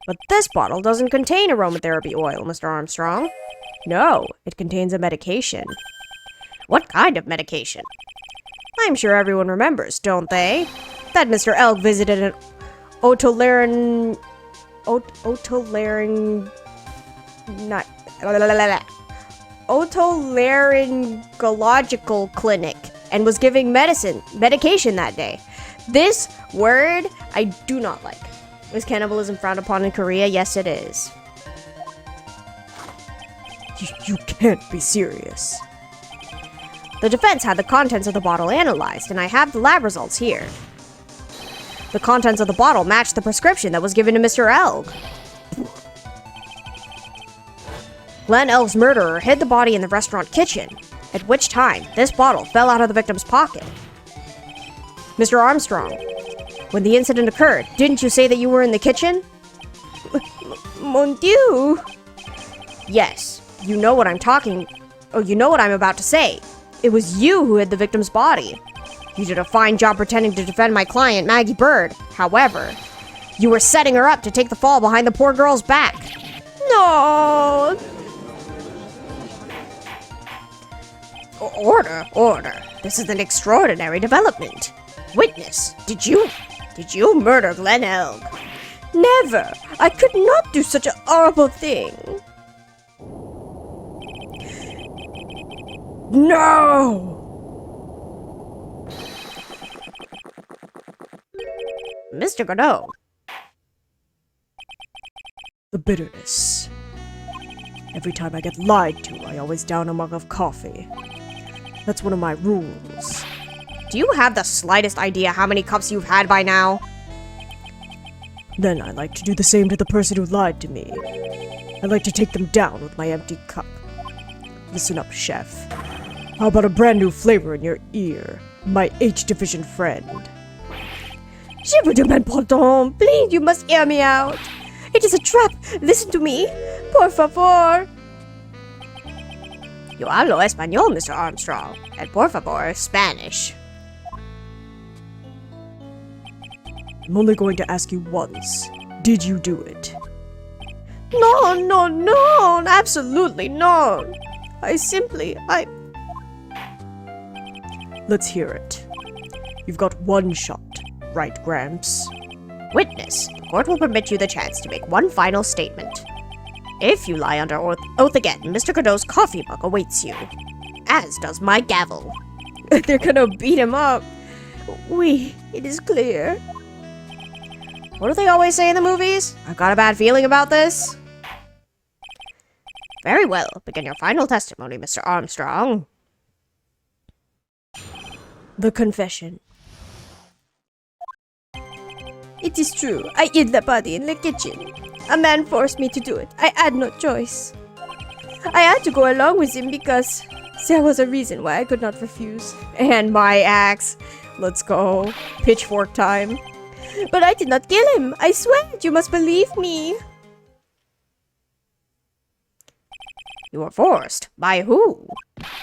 But this bottle doesn't contain aromatherapy oil, Mr. Armstrong. No, it contains a medication. What kind of medication? I'm sure everyone remembers, don't they? That Mr. Elk visited an otolaryngological clinic and was giving medication that day. This word I do not like. Is cannibalism frowned upon in Korea? Yes, it is.
You can't be serious.
The defense had the contents of the bottle analyzed, and I have the lab results here. The contents of the bottle matched the prescription that was given to Mr. Elg. Glenn Elg's murderer hid the body in the restaurant kitchen, at which time this bottle fell out of the victim's pocket. Mr. Armstrong, when the incident occurred, didn't you say that you were in the kitchen?
Mon Dieu!
Yes, you know what I'm about to say. It was you who hid the victim's body. You did a fine job pretending to defend my client, Maggie Bird. However, you were setting her up to take the fall behind the poor girl's back.
No!
Order. This is an extraordinary development. Witness, did you murder Glenn Elg?
Never! I could not do such a horrible thing.
No!
Mr. Godot.
The bitterness. Every time I get lied to, I always down a mug of coffee. That's one of my rules.
Do you have the slightest idea how many cups you've had by now?
Then I like to do the same to the person who lied to me. I like to take them down with my empty cup. Listen up, chef. How about a brand new flavor in your ear, my H-division friend?
Je vous demande pardon. Please, you must hear me out. It is a trap. Listen to me. Por favor.
Yo hablo español, Mr. Armstrong, and por favor, Spanish.
I'm only going to ask you once. Did you do it?
No, absolutely not.
Let's hear it. You've got one shot, right, Gramps?
Witness, the court will permit you the chance to make one final statement. If you lie under oath again, Mr. Godot's coffee mug awaits you, as does my gavel.
They're gonna beat him up. It is clear.
What do they always say in the movies? I've got a bad feeling about this. Very well, begin your final testimony, Mr. Armstrong.
The confession. It is true, I hid the body in the kitchen. A man forced me to do it. I had no choice. I had to go along with him because there was a reason why I could not refuse.
And my axe. Let's go. Pitchfork time.
But I did not kill him. I swear it. You must believe me.
You were forced. By who?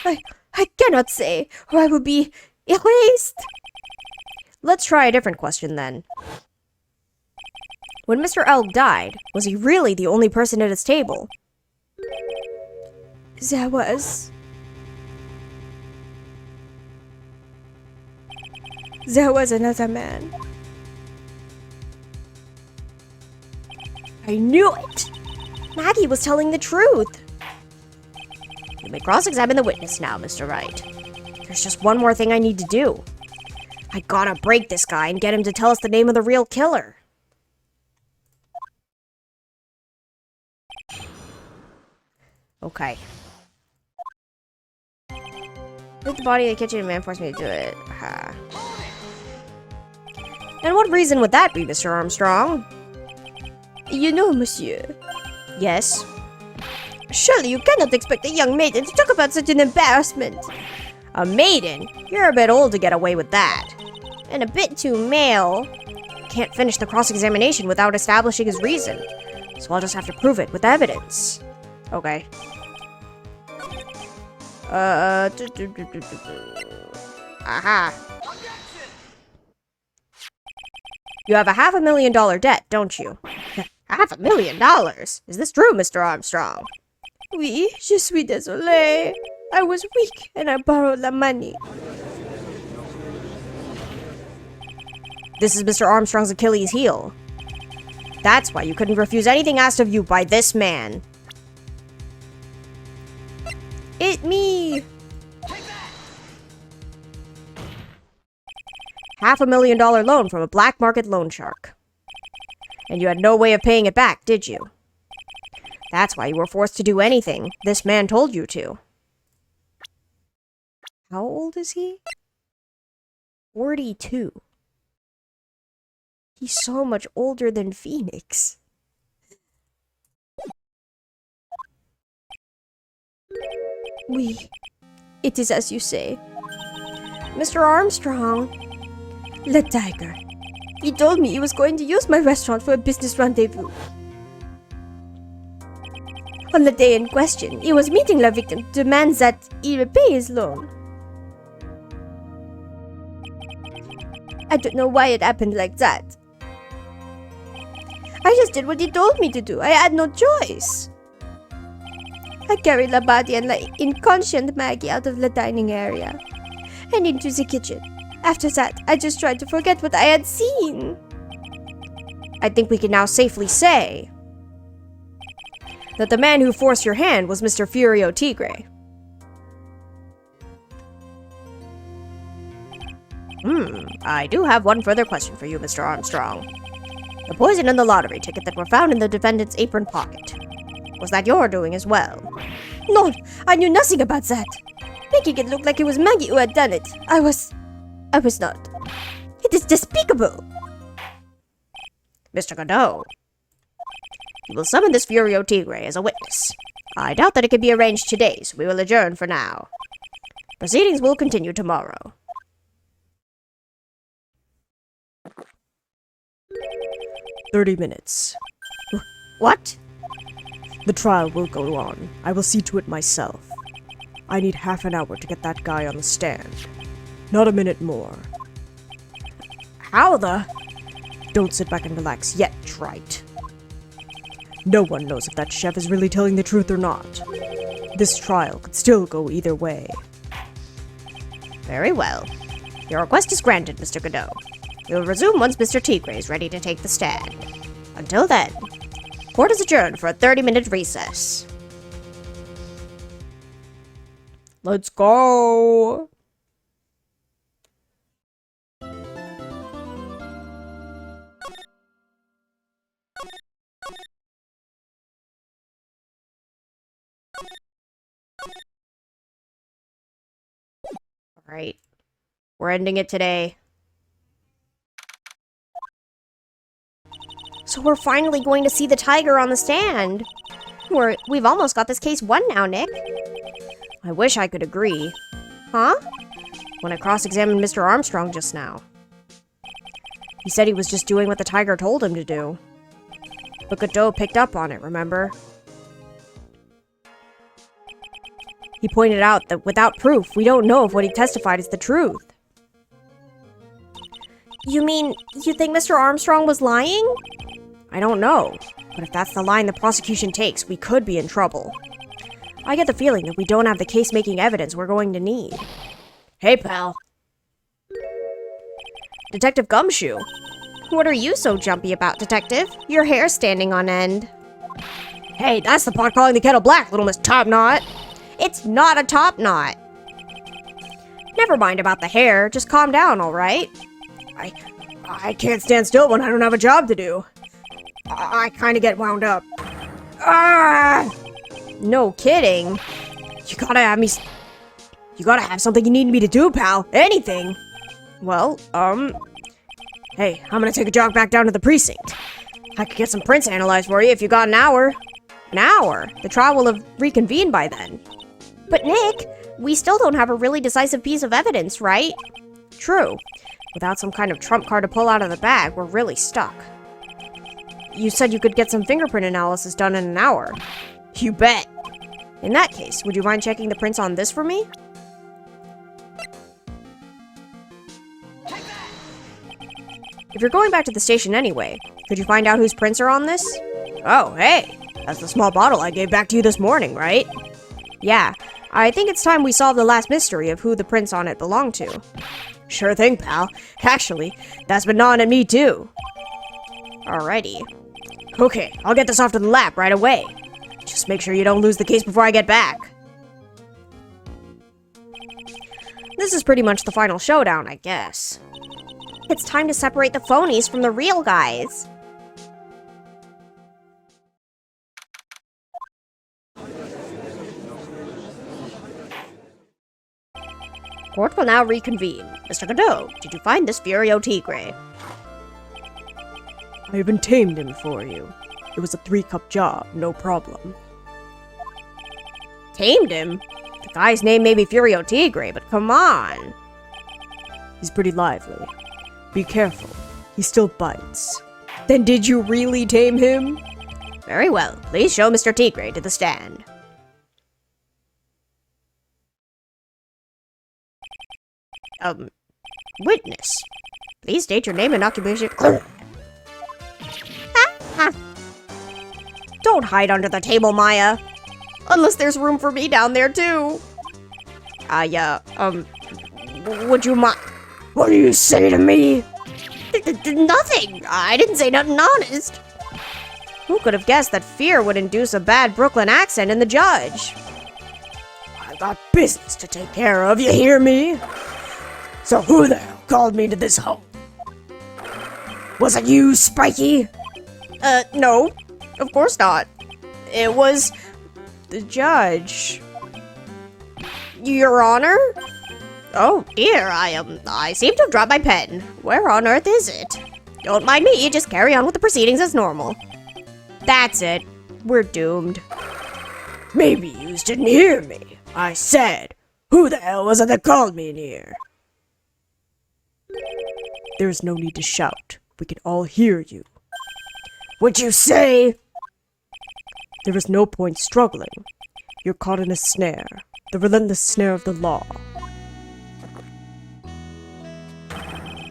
I cannot say, or I will be erased.
Let's try a different question then. When Mr. Elg died, was he really the only person at his table?
There was another man.
I knew it! Maggie was telling the truth. You may cross-examine the witness now, Mr. Wright. There's just one more thing I need to do. I gotta break this guy and get him to tell us the name of the real killer. Okay. Took the body in the kitchen and man forced me to do it. Ha. And what reason would that be, Mr. Armstrong?
You know, monsieur.
Yes?
Surely you cannot expect a young maiden to talk about such an embarrassment.
A maiden? You're a bit old to get away with that.
And a bit too male.
Can't finish the cross-examination without establishing his reason. So I'll just have to prove it with evidence. Okay. Aha. You have a $500,000 debt, don't you? $500,000? Is this true, Mr. Armstrong?
Oui, je suis désolé. I was weak and I borrowed the money.
This is Mr. Armstrong's Achilles heel. That's why you couldn't refuse anything asked of you by this man.
It me.
$500,000 loan from a black market loan shark. And you had no way of paying it back, did you? That's why you were forced to do anything this man told you to. How old is he? 42. He's so much older than Phoenix.
It is as you say.
Mr. Armstrong.
Le tiger. He told me he was going to use my restaurant for a business rendezvous. On the day in question, he was meeting la victim to demand that he repay his loan. I don't know why it happened like that. I just did what he told me to do. I had no choice. I carried la body and la inconscient Maggie out of the dining area and into the kitchen. After that, I just tried to forget what I had seen.
I think we can now safely say that the man who forced your hand was Mr. Furio Tigre. I do have one further question for you, Mr. Armstrong. The poison in the lottery ticket that were found in the defendant's apron pocket. Was that your doing as well?
No, I knew nothing about that. Making it look like it was Maggie who had done it. I was not. It is despicable.
Mr. Godot, you will summon this Furio Tigre as a witness. I doubt that it can be arranged today, so we will adjourn for now. Proceedings will continue tomorrow.
30 minutes.
What?
The trial will go on. I will see to it myself. I need half an hour to get that guy on the stand. Not a minute more.
How the?
Don't sit back and relax yet, trite. No one knows if that chef is really telling the truth or not. This trial could still go either way.
Very well. Your request is granted, Mr. Godot. We will resume once Mr. Tigre is ready to take the stand. Until then, court is adjourned for a 30-minute recess.
Let's go!
Alright. We're ending it today. So we're finally going to see the tiger on the stand. We've almost got this case won now, Nick. I wish I could agree. Huh? When I cross-examined Mr. Armstrong just now. He said he was just doing what the tiger told him to do. But Godot picked up on it, remember? He pointed out that without proof, we don't know if what he testified is the truth. You mean, you think Mr. Armstrong was lying? I don't know, but if that's the line the prosecution takes, we could be in trouble. I get the feeling that we don't have the case-making evidence we're going to need. Hey, pal. Detective Gumshoe. What are you so jumpy about, Detective? Your hair's standing on end. Hey, that's the pot calling the kettle black, little Miss Topknot. It's not a top knot. Never mind about the hair, just calm down, alright? I can't stand still when I don't have a job to do. I kinda get wound up. Ah! No kidding. You gotta have something you need me to do, pal. Anything. Well, hey, I'm gonna take a jog back down to the precinct. I could get some prints analyzed for you if you got an hour. An hour? The trial will have reconvened by then. But Nick, we still don't have a really decisive piece of evidence, right? True. Without some kind of trump card to pull out of the bag, we're really stuck. You said you could get some fingerprint analysis done in an hour. You bet. In that case, would you mind checking the prints on this for me? If you're going back to the station anyway, could you find out whose prints are on this? Oh, hey, that's the small bottle I gave back to you this morning, right? Yeah, I think it's time we solve the last mystery of who the prints on it belong to. Sure thing, pal. Actually, that's been gnawing at me too. Alrighty. Okay, I'll get this off to the lab right away. Just make sure you don't lose the case before I get back. This is pretty much the final showdown, I guess. It's time to separate the phonies from the real guys. Court will now reconvene. Mr. Godot, did you find this Furio Tigre?
I even tamed him for you. It was a 3-cup job, no problem.
Tamed him? The guy's name may be Furio Tigre, but come on.
He's pretty lively. Be careful, he still bites.
Then did you really tame him? Very well. Please show Mr. Tigre to the stand. Witness. Please state your name and occupation. Don't hide under the table, Maya. Unless there's room for me down there, too. Would you mind?
What do you say to me?
Nothing. I didn't say nothing honest. Who could have guessed that fear would induce a bad Brooklyn accent in the judge?
I got business to take care of, you hear me? So who the hell called me to this hole? Was it you, Spiky?
No. Of course not. It was the judge. Your Honor? Oh dear, I seem to have dropped my pen. Where on earth is it? Don't mind me, just carry on with the proceedings as normal. That's it. We're doomed.
Maybe you didn't hear me. I said, who the hell was it that called me in here? There's no need to shout. We can all hear you. What'd you say? There is no point struggling. You're caught in a snare. The relentless snare of the law.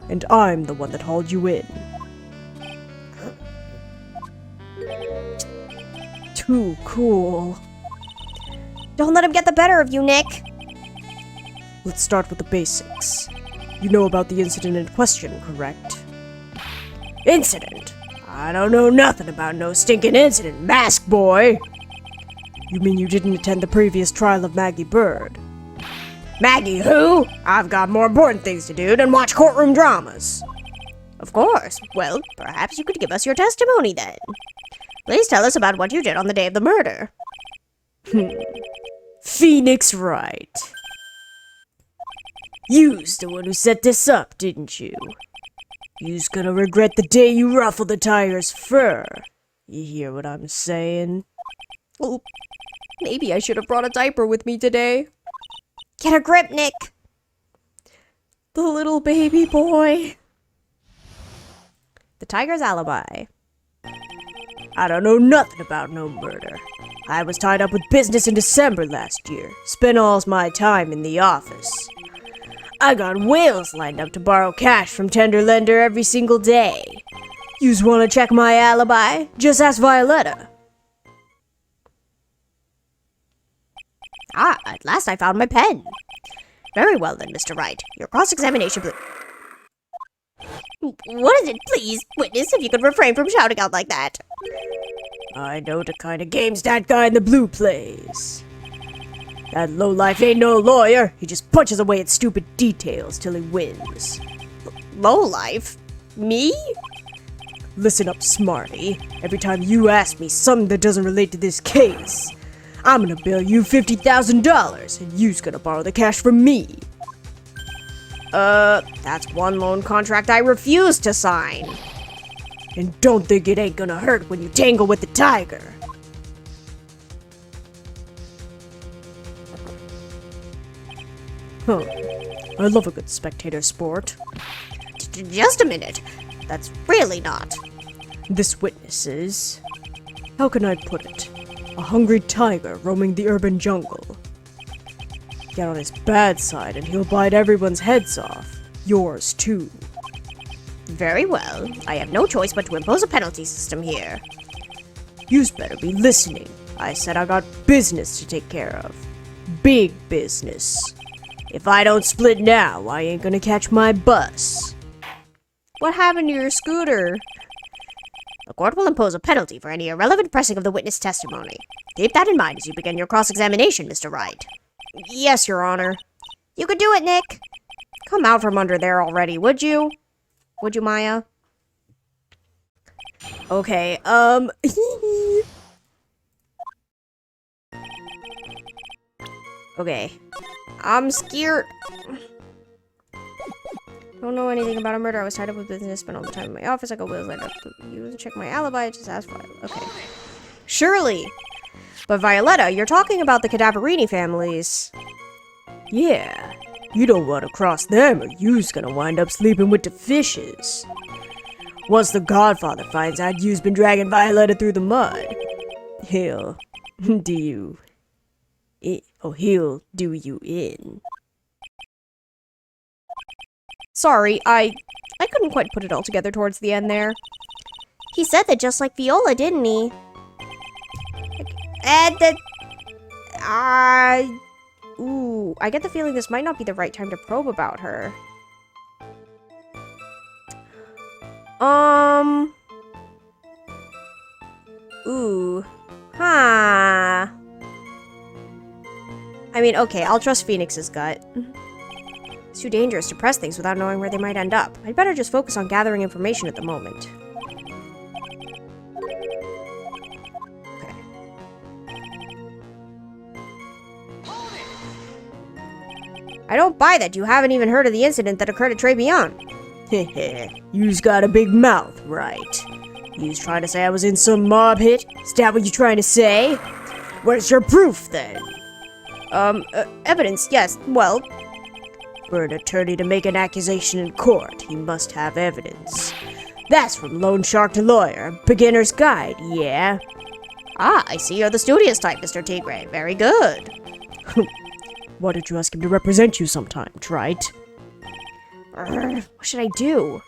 And I'm the one that hauled you in. Too cool.
Don't let him get the better of you, Nick.
Let's start with the basics. You know about the incident in question, correct? Incident? I don't know nothing about no stinking incident, mask boy! You mean you didn't attend the previous trial of Maggie Bird? Maggie who? I've got more important things to do than watch courtroom dramas.
Of course. Well, perhaps you could give us your testimony then. Please tell us about what you did on the day of the murder.
Phoenix Wright. You's the one who set this up, didn't you? You's gonna regret the day you ruffled the tiger's fur. You hear what I'm saying?
Well, maybe I should have brought a diaper with me today. Get a grip, Nick.
The little baby boy.
The tiger's alibi.
I don't know nothing about no murder. I was tied up with business in December last year. Spent all my time in the office. I got whales lined up to borrow cash from tender lender every single day. Yous wanna check my alibi? Just ask Violetta.
Ah, at last I found my pen. Very well then, Mr. Wright. Your cross-examination... What is it, please, witness, if you could refrain from shouting out like that?
I know the kind of games that guy in the blue plays. That lowlife ain't no lawyer. He just punches away at stupid details till he wins.
Lowlife? Me?
Listen up, smarty. Every time you ask me something that doesn't relate to this case, I'm gonna bill you $50,000, and you's gonna borrow the cash from me.
That's one loan contract I refuse to sign.
And don't think it ain't gonna hurt when you tangle with the tiger. Huh. I love a good spectator sport.
Just a minute. That's really not.
This witness is... how can I put it? A hungry tiger roaming the urban jungle. Get on his bad side and he'll bite everyone's heads off. Yours too.
Very well. I have no choice but to impose a penalty system here.
You's better be listening. I said I got business to take care of. Big business. If I don't split now, I ain't gonna catch my bus.
What happened to your scooter? The court will impose a penalty for any irrelevant pressing of the witness testimony. Keep that in mind as you begin your cross-examination, Mr. Wright. Yes, Your Honor. You could do it, Nick. Come out from under there already, would you? Would you, Maya? Okay, Okay. I'm scared. Don't know anything about a murder. I was tied up with business, spent all the time in my office. I got wills laid up to you to check my alibi. Just ask for it. Okay. Surely. But Violetta, you're talking about the Cadaverini families.
Yeah, you don't want to cross them or you's gonna wind up sleeping with the fishes. Once the Godfather finds out you's been dragging Violetta through the mud, he'll do you in.
Sorry, I couldn't quite put it all together towards the end there. He said that just like Viola, didn't he? And that... Ooh, I get the feeling this might not be the right time to probe about her. Ooh. Huh. I mean, okay, I'll trust Phoenix's gut. It's too dangerous to press things without knowing where they might end up. I'd better just focus on gathering information at the moment. Okay. I don't buy that you haven't even heard of the incident that occurred at Tribulations.
Heh, you's got a big mouth, right? You's trying to say I was in some mob hit? Is that what you trying to say? Where's your proof, then?
Evidence, yes. Well,
For an attorney to make an accusation in court, he must have evidence. That's from loan shark to lawyer, beginner's guide, yeah?
I see you're the studious type, Mr. Tigre. Very good.
Why don't you ask him to represent you sometime, Trite?
What should I do?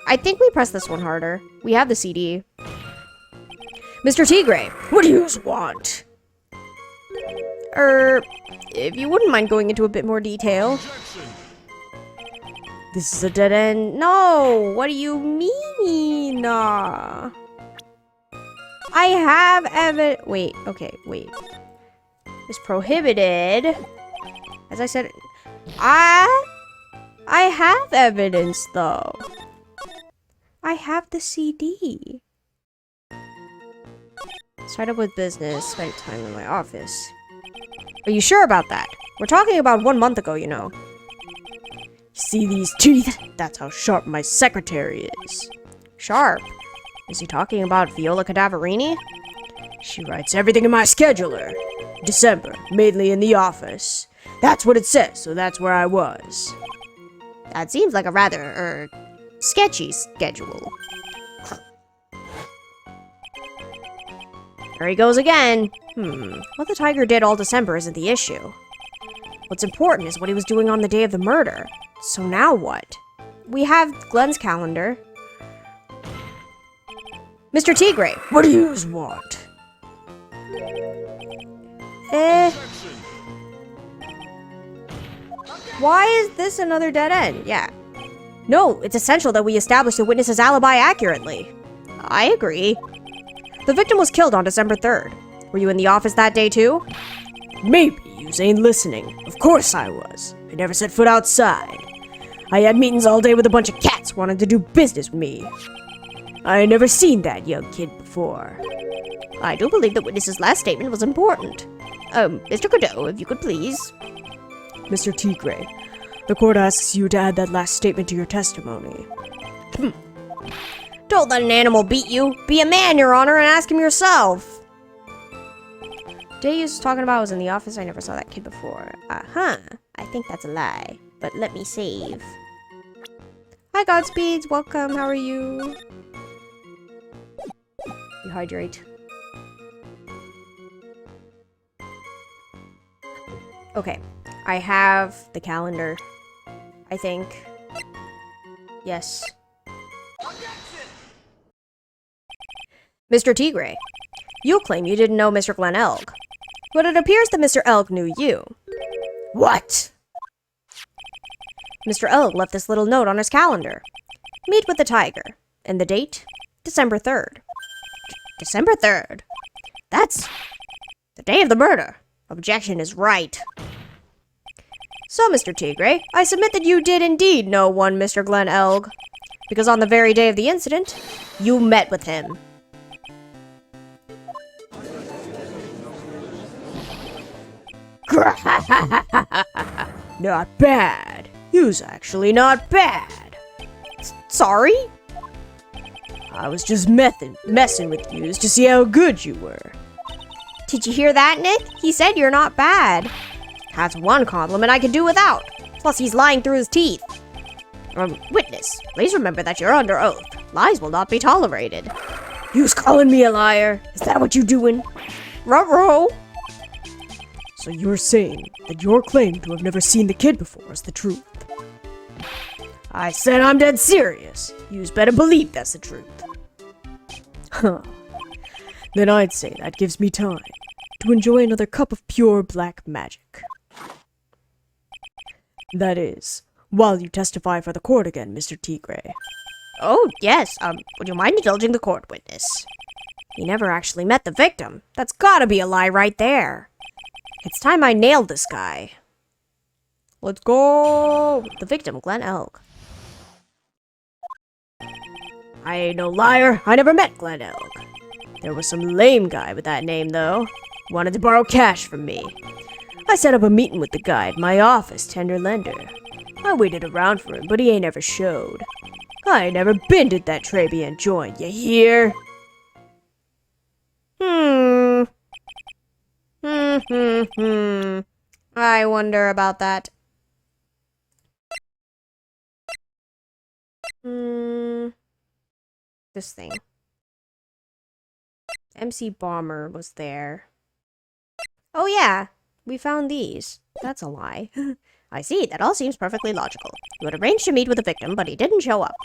I think we press this one harder. We have the CD. Mr. Tigre,
What do yous want?
if you wouldn't mind going into a bit more detail.
This is a dead end.
No, what do you mean? I have wait, okay, wait. It's prohibited. As I said, I have evidence, though. I have the CD. Started with business, spent time in my office. Are you sure about that? We're talking about 1 month ago, you know.
See these teeth? That's how sharp my secretary is.
Sharp? Is he talking about Viola Cadaverini?
She writes everything in my scheduler. December, mainly in the office. That's what it says, so that's where I was.
That seems like a rather, sketchy schedule. There he goes again. What the tiger did all December isn't the issue. What's important is what he was doing on the day of the murder. So now what? We have Glenn's calendar. Mr. Tigre,
What do yous want?
why is this another dead end? Yeah. No, it's essential that we establish the witness's alibi accurately. I agree. The victim was killed on December 3rd. Were you in the office that day too?
Maybe yous ain't listening. Of course I was. I never set foot outside. I had meetings all day with a bunch of cats wanting to do business with me. I ain't never seen that young kid before.
I do believe the witness's last statement was important. Mr. Godot, if you could please.
Mr. Tigre, the court asks you to add that last statement to your testimony.
Don't let an animal beat you. Be a man, Your Honor, and ask him yourself. Day you was talking about was in the office. I never saw that kid before. I think that's a lie. But let me save. Hi, Godspeeds. Welcome. How are you? You hydrate. Okay. I have the calendar. I think. Yes. Mr. Tigre, you claim you didn't know Mr. Glen Elg, but it appears that Mr. Elg knew you.
What?
Mr. Elg left this little note on his calendar. Meet with the tiger. And the date? December 3rd. December 3rd? That's the day of the murder. Objection is right. So, Mr. Tigre, I submit that you did indeed know one Mr. Glen Elg, because on the very day of the incident, you met with him.
Not bad. You's actually not bad.
Sorry?
I was just messing with yous to see how good you were.
Did you hear that, Nick? He said you're not bad. That's one compliment I could do without. Plus, he's lying through his teeth. Witness, please remember that you're under oath. Lies will not be tolerated.
You's calling me a liar? Is that what you doing?
Ruh-roh.
So you're saying that your claim to have never seen the kid before is the truth? I said I'm dead serious. You's better believe that's the truth. Huh. Then I'd say that gives me time to enjoy another cup of pure black magic. That is, while you testify for the court again, Mr. Tigre.
Oh, yes. Would you mind indulging the court, witness? He never actually met the victim. That's gotta be a lie right there. It's time I nailed this guy. Let's go! The victim, Glen Elk.
I ain't no liar. I never met Glen Elk. There was some lame guy with that name, though. Wanted to borrow cash from me. I set up a meeting with the guy at my office, Tender Lender. I waited around for him, but he ain't ever showed. I ain't never been to that Tribulation joint, you hear?
I wonder about that. This thing. MC Bomber was there. Oh yeah, we found these. That's a lie. I see, that all seems perfectly logical. You had arranged to meet with the victim, but he didn't show up.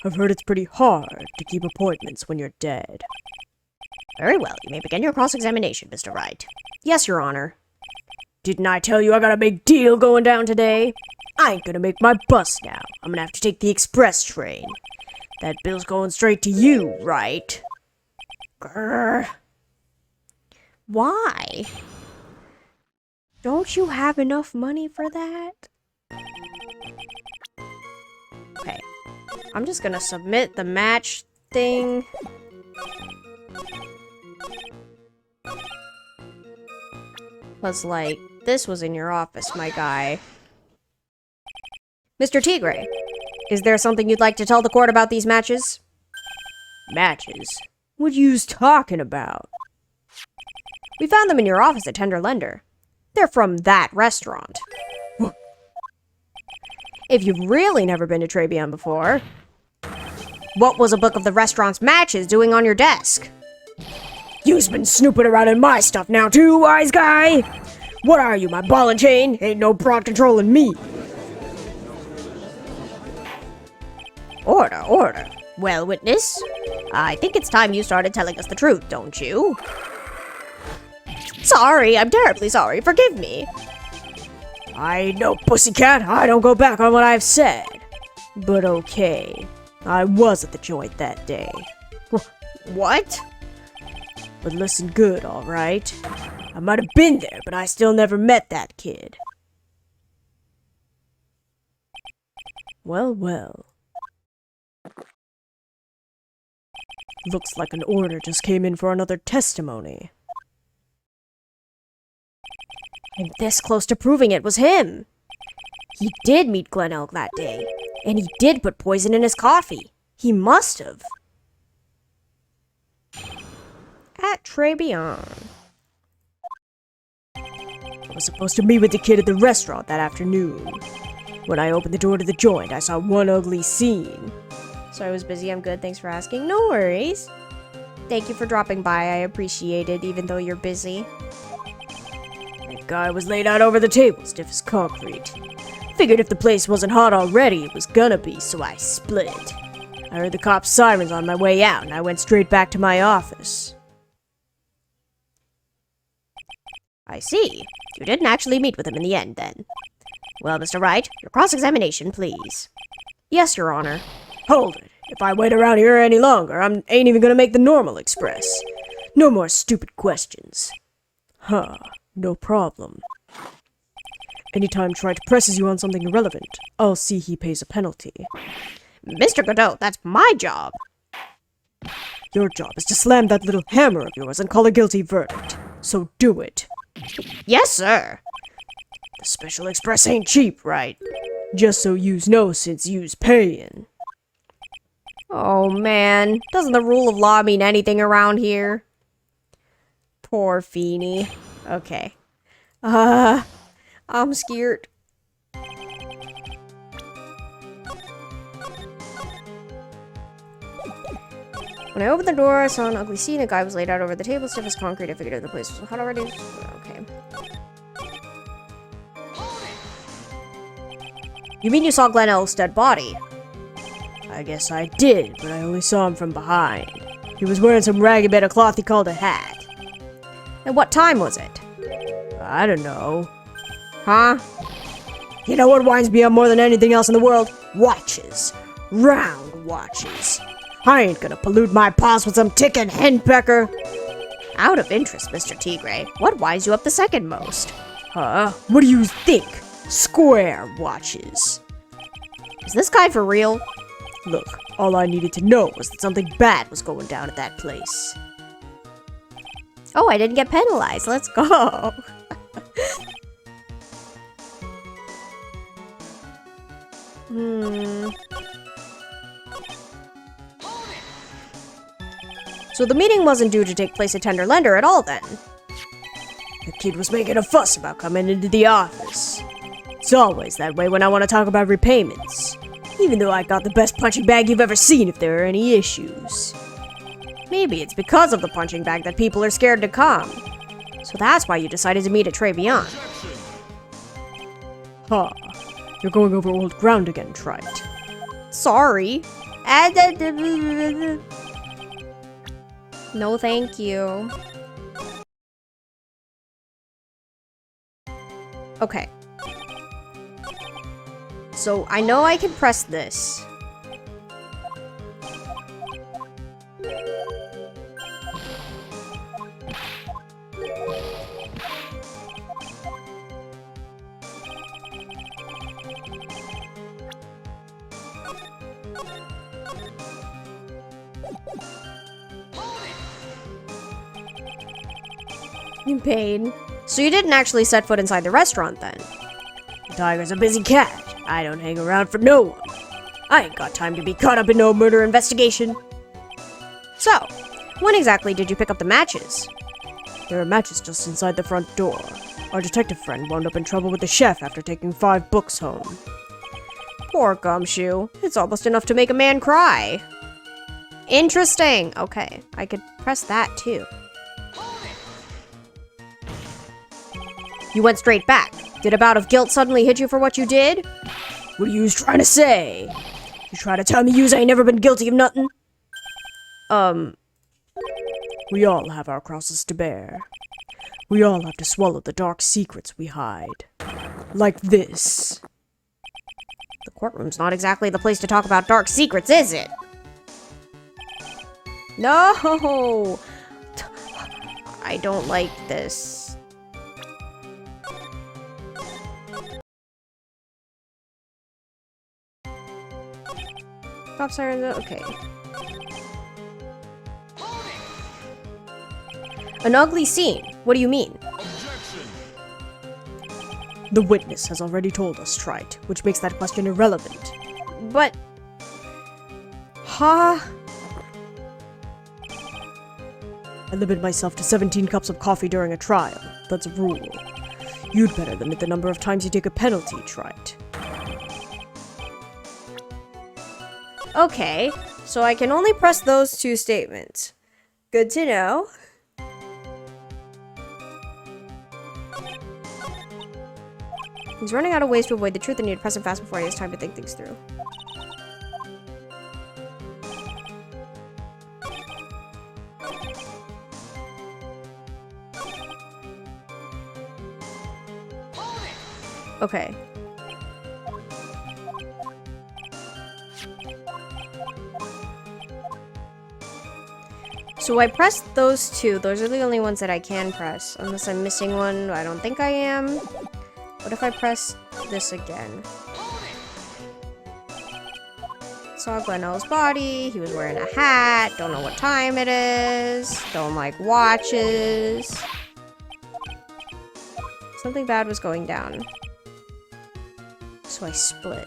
I've heard it's pretty hard to keep appointments when you're dead.
Very well, you may begin your cross-examination, Mr. Wright. Yes, Your Honor.
Didn't I tell you I got a big deal going down today? I ain't gonna make my bus now. I'm gonna have to take the express train. That bill's going straight to you, right? Grr.
Why? Don't you have enough money for that? Okay. I'm just gonna submit the match thing. Was like, this was in your office, my guy. Mr. Tigre, is there something you'd like to tell the court about these matches?
Matches? What you's talking about?
We found them in your office at Tender Lender. They're from that restaurant. If you've really never been to Tribulation before, what was a book of the restaurant's matches doing on your desk?
You's been snooping around in my stuff now too, wise guy! What are you, my ball and chain? Ain't no broad controlling me.
Order, order. Well, witness, I think it's time you started telling us the truth, don't you? Sorry, I'm terribly sorry. Forgive me.
I ain't no pussycat. I don't go back on what I've said. But okay, I was at the joint that day.
What?
But listen good, alright? I might have been there, but I still never met that kid. Well, well. Looks like an order just came in for another testimony.
I'm this close to proving it was him. He did meet Glen Elk that day, and he did put poison in his coffee. He must have. At Tribulation.
I was supposed to meet with the kid at the restaurant that afternoon. When I opened the door to the joint, I saw one ugly scene.
So I was busy, I'm good, thanks for asking. No worries. Thank you for dropping by, I appreciate it, even though you're busy.
That guy was laid out over the table, stiff as concrete. Figured if the place wasn't hot already, it was gonna be, so I split. I heard the cops' sirens on my way out, and I went straight back to my office.
I see. You didn't actually meet with him in the end, then. Well, Mr. Wright, your cross-examination, please. Yes, Your Honor.
Hold it. If I wait around here any longer, I ain't even gonna make the normal express. No more stupid questions. Huh, no problem. Anytime Trite presses you on something irrelevant, I'll see he pays a penalty.
Mr. Godot, that's my job.
Your job is to slam that little hammer of yours and call a guilty verdict. So do it.
Yes, sir.
The Special Express ain't cheap, right? Just so yous know since yous payin'.
Oh, man. Doesn't the rule of law mean anything around here? Poor Feeny. Okay. I'm scared. When I opened the door, I saw an ugly scene. A guy was laid out over the table, stiff as concrete. I figured the place was hot already. Okay. You mean you saw Glenn Elf's dead body?
I guess I did, but I only saw him from behind. He was wearing some ragged bit of cloth he called a hat.
And what time was it?
I don't know.
Huh?
You know what winds me up more than anything else in the world? Watches. Round watches. I ain't gonna pollute my paws with some ticking henpecker.
Out of interest, Mr. Tigre, what winds you up the second most?
Huh? What do you think? Square watches.
Is this guy for real?
Look, all I needed to know was that something bad was going down at that place.
Oh, I didn't get penalized. Let's go. So the meeting wasn't due to take place at Tender Lender at all, then?
The kid was making a fuss about coming into the office. It's always that way when I want to talk about repayments. Even though I got the best punching bag you've ever seen if there are any issues.
Maybe it's because of the punching bag that people are scared to come. So that's why you decided to meet at Tribulations.
Huh. You're going over old ground again, Trite.
Sorry. No, thank you. Okay. So I know I can press this. In pain. So you didn't actually set foot inside the restaurant then?
The tiger's a busy cat. I don't hang around for no one. I ain't got time to be caught up in no murder investigation.
So, when exactly did you pick up the matches?
There are matches just inside the front door. Our detective friend wound up in trouble with the chef after taking 5 books home.
Poor Gumshoe. It's almost enough to make a man cry. Interesting. Okay, I could press that too. You went straight back. Did a bout of guilt suddenly hit you for what you did?
What are yous trying to say? You try to tell me yous ain't never been guilty of nothing? We all have our crosses to bear. We all have to swallow the dark secrets we hide. Like this.
The courtroom's not exactly the place to talk about dark secrets, is it? No! I don't like this. Stop sirens, okay. An ugly scene? What do you mean?
The witness has already told us, Trite, which makes that question irrelevant.
But... Huh?
I limit myself to 17 cups of coffee during a trial. That's a rule. You'd better limit the number of times you take a penalty, Trite.
Okay, so I can only press those 2 statements. Good to know. He's running out of ways to avoid the truth and need to press him fast before he has time to think things through. Okay. So I pressed those 2. Those are the only ones that I can press. Unless I'm missing one. I don't think I am. What if I press this again? Saw Glenel's body. He was wearing a hat. Don't know what time it is. Don't like watches. Something bad was going down. So I split.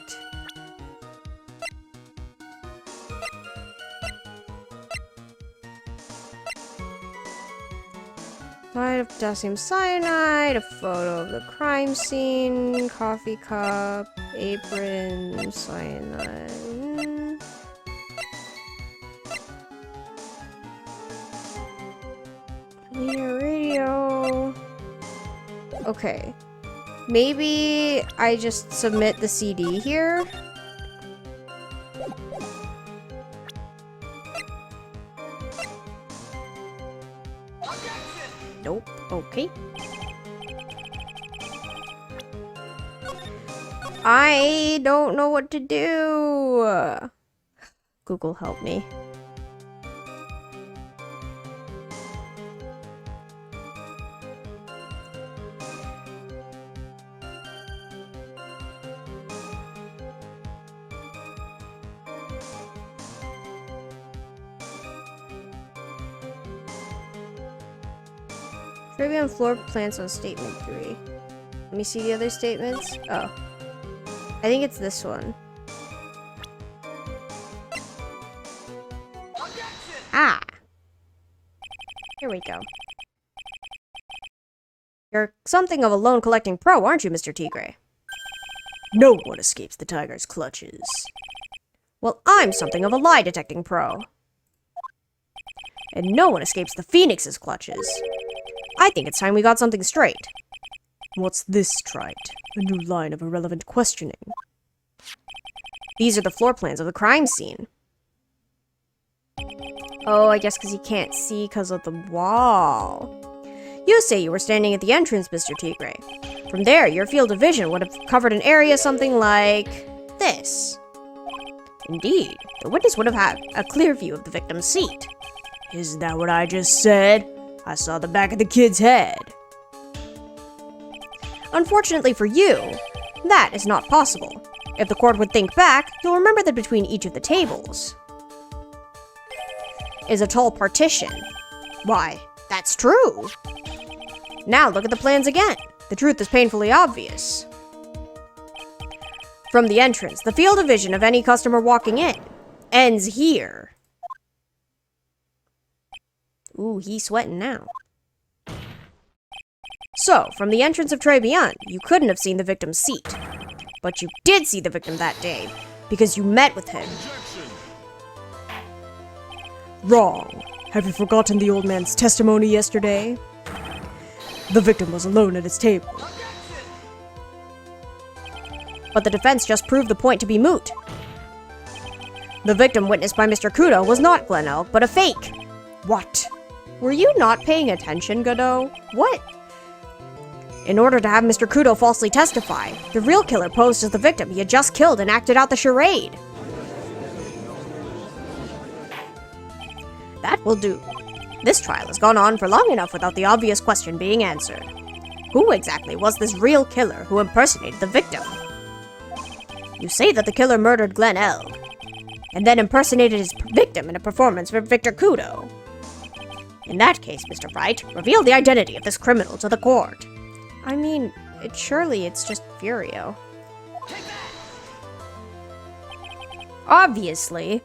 Light of potassium cyanide, a photo of the crime scene, coffee cup, apron, cyanide. Radio. Okay. Maybe I just submit the CD here? Nope. Okay. I don't know what to do. Google, help me. Trivia on floor plans on statement 3. Let me see the other statements. Oh. I think it's this one. Ah! Here we go. You're something of a loan collecting pro, aren't you, Mr. Tigre?
No one escapes the tiger's clutches.
Well, I'm something of a lie detecting pro. And no one escapes the Phoenix's clutches. I think it's time we got something straight.
What's this, Trite? A new line of irrelevant questioning.
These are the floor plans of the crime scene. Oh, I guess because you can't see because of the wall. You say you were standing at the entrance, Mr. Tigre. From there, your field of vision would have covered an area something like this. Indeed, the witness would have had a clear view of the victim's seat.
Isn't that what I just said? I saw the back of the kid's head.
Unfortunately for you, that is not possible. If the court would think back, you'll remember that between each of the tables is a tall partition. Why, that's true. Now look at the plans again. The truth is painfully obvious. From the entrance, the field of vision of any customer walking in ends here. Ooh, he's sweating now. So, from the entrance of Tribulations, you couldn't have seen the victim's seat. But you did see the victim that day, because you met with him.
Wrong. Have you forgotten the old man's testimony yesterday? The victim was alone at his table.
But the defense just proved the point to be moot. The victim witnessed by Mr. Kudo was not Glen Elk, but a fake. What? Were you not paying attention, Godot? What? In order to have Mr. Kudo falsely testify, the real killer posed as the victim he had just killed and acted out the charade. That will do. This trial has gone on for long enough without the obvious question being answered. Who exactly was this real killer who impersonated the victim? You say that the killer murdered Glen Elg, and then impersonated his victim in a performance for Victor Kudo. In that case, Mr. Wright, reveal the identity of this criminal to the court. I mean, surely it's just Furio. Obviously,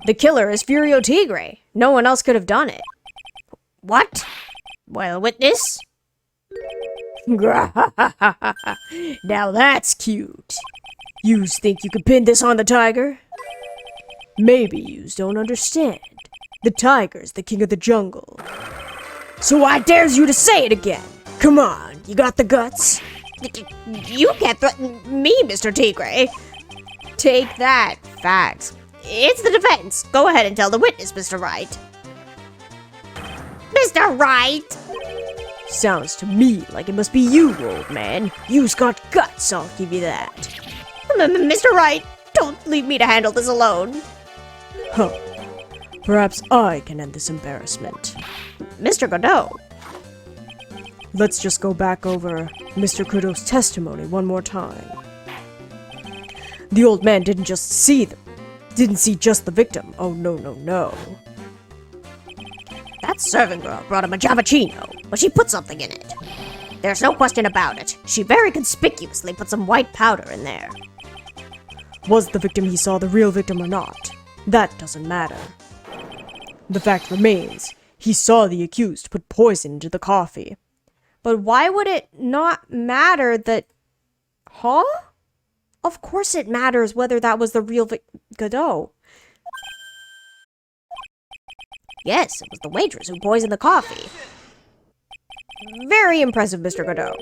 the killer is Furio Tigre. No one else could have done it. What? Well, witness?
Now that's cute. Yous think you could pin this on the tiger? Maybe yous don't understand. The tiger's the king of the jungle. So I dares you to say it again. Come on, you got the guts?
You can't threaten me, Mr. Tigre. Take that, facts. It's the defense. Go ahead and tell the witness, Mr. Wright. Mr. Wright!
Sounds to me like it must be you, old man. You's got guts, I'll give you that.
Mr. Wright, don't leave me to handle this alone.
Huh. Perhaps I can end this embarrassment.
Mr. Godot.
Let's just go back over Mr. Kudo's testimony one more time. The old man didn't see just the victim. Oh, no.
That servant girl brought him a Javachino, but she put something in it. There's no question about it. She very conspicuously put some white powder in there.
Was the victim he saw the real victim or not? That doesn't matter. The fact remains, he saw the accused put poison into the coffee.
But why would it not matter that... Huh? Of course it matters whether that was the real Godot. Yes, it was the waitress who poisoned the coffee. Very impressive, Mr. Godot.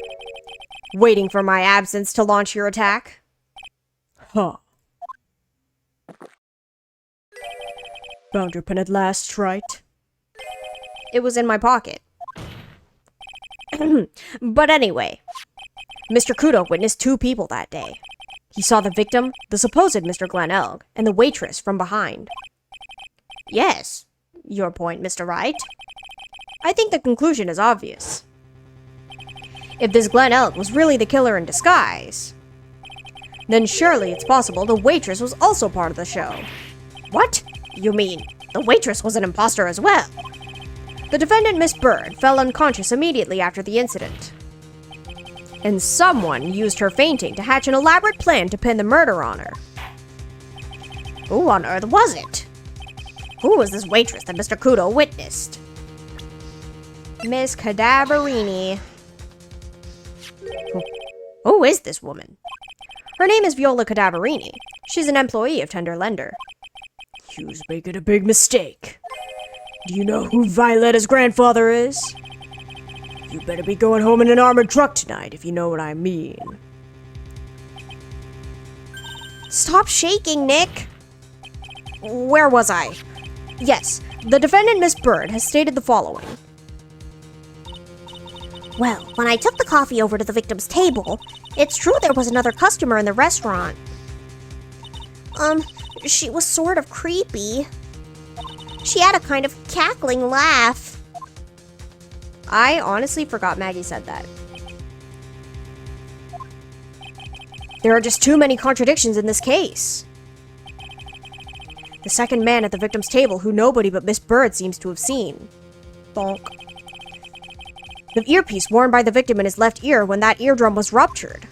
Waiting for my absence to launch your attack?
Huh. Found your pen at last, right?
It was in my pocket. But anyway, Mr. Kudo witnessed 2 people that day. He saw the victim, the supposed Mr. Glenelg, and the waitress from behind. Yes, your point, Mr. Wright. I think the conclusion is obvious. If this Glenelg was really the killer in disguise, then surely it's possible the waitress was also part of the show. What? You mean the waitress was an imposter as well? The defendant, Miss Bird, fell unconscious immediately after the incident. And someone used her fainting to hatch an elaborate plan to pin the murder on her. Who on earth was it? Who was this waitress that Mr. Kudo witnessed? Miss Cadaverini. Who is this woman? Her name is Viola Cadaverini. She's an employee of Tender Lender.
You's making a big mistake. Do you know who Violetta's grandfather is? You better be going home in an armored truck tonight, if you know what I mean.
Stop shaking, Nick! Where was I? Yes, the defendant, Miss Bird, has stated the following. Well, when I took the coffee over to the victim's table, it's true there was another customer in the restaurant. She was sort of creepy. She had a kind of cackling laugh. I honestly forgot Maggie said that. There are just too many contradictions in this case. The second man at the victim's table who nobody but Miss Bird seems to have seen. Bonk. The earpiece worn by the victim in his left ear when that eardrum was ruptured.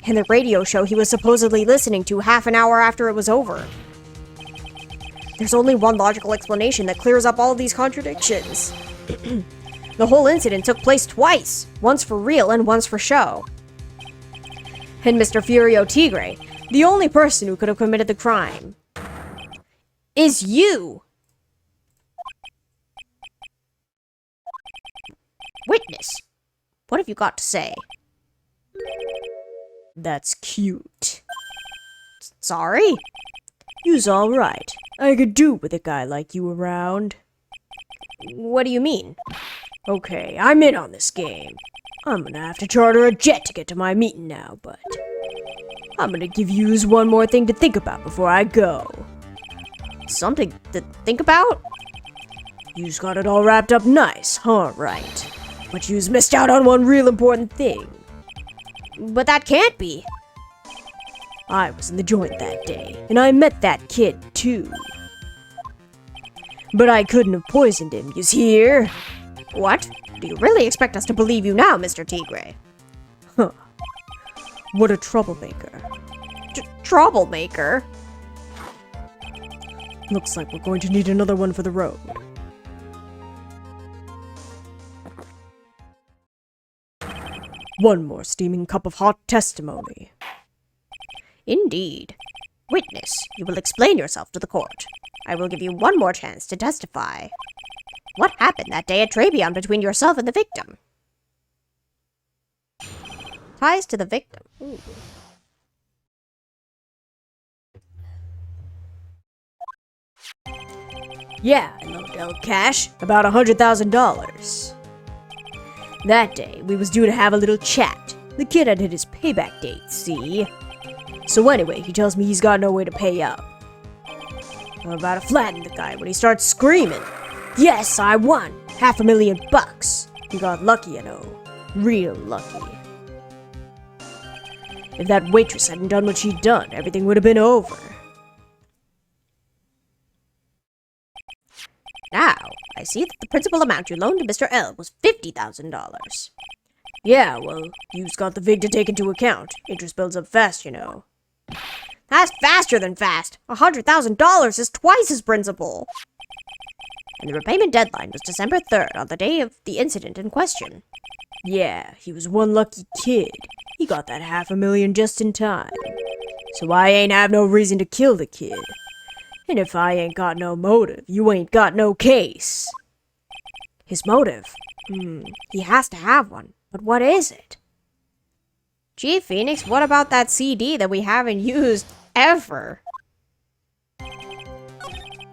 And the radio show he was supposedly listening to half an hour after it was over. There's only one logical explanation that clears up all of these contradictions. The whole incident took place twice, once for real and once for show. And Mr. Furio Tigre, the only person who could have committed the crime, is you! Witness, what have you got to say?
That's cute.
Sorry?
You's alright. I could do with a guy like you around.
What do you mean?
Okay, I'm in on this game. I'm gonna have to charter a jet to get to my meeting now, but I'm gonna give yous one more thing to think about before I go.
Something to think about?
Yous got it all wrapped up nice, huh, right? But yous missed out on one real important thing.
But that can't be.
I was in the joint that day, and I met that kid, too. But I couldn't have poisoned him, yous hear?
What? Do you really expect us to believe you now, Mr. Tigre?
Huh. What a troublemaker.
Troublemaker?
Looks like we're going to need another one for the road. One more steaming cup of hot testimony.
Indeed. Witness, you will explain yourself to the court. I will give you one more chance to testify. What happened that day at Trabion between yourself and the victim? Ties to the victim. Ooh.
Yeah, I loaned El Cash about $100,000. That day, we was due to have a little chat. The kid had hit his payback date, see? So anyway, he tells me he's got no way to pay up. I'm about to flatten the guy when he starts screaming. Yes, I won! $500,000. He got lucky, you know. Real lucky. If that waitress hadn't done what she'd done, everything would have been over.
Now, I see that the principal amount you loaned to Mr. L was $50,000.
Yeah, well, you've got the vig to take into account. Interest builds up fast, you know.
That's faster than fast. $100,000 is twice his principal. And the repayment deadline was December 3rd, on the day of the incident in question.
Yeah, he was one lucky kid. He got that $500,000 just in time. So I ain't have no reason to kill the kid. And if I ain't got no motive, you ain't got no case.
His motive? He has to have one. But what is it? Gee, Phoenix, what about that CD that we haven't used ever?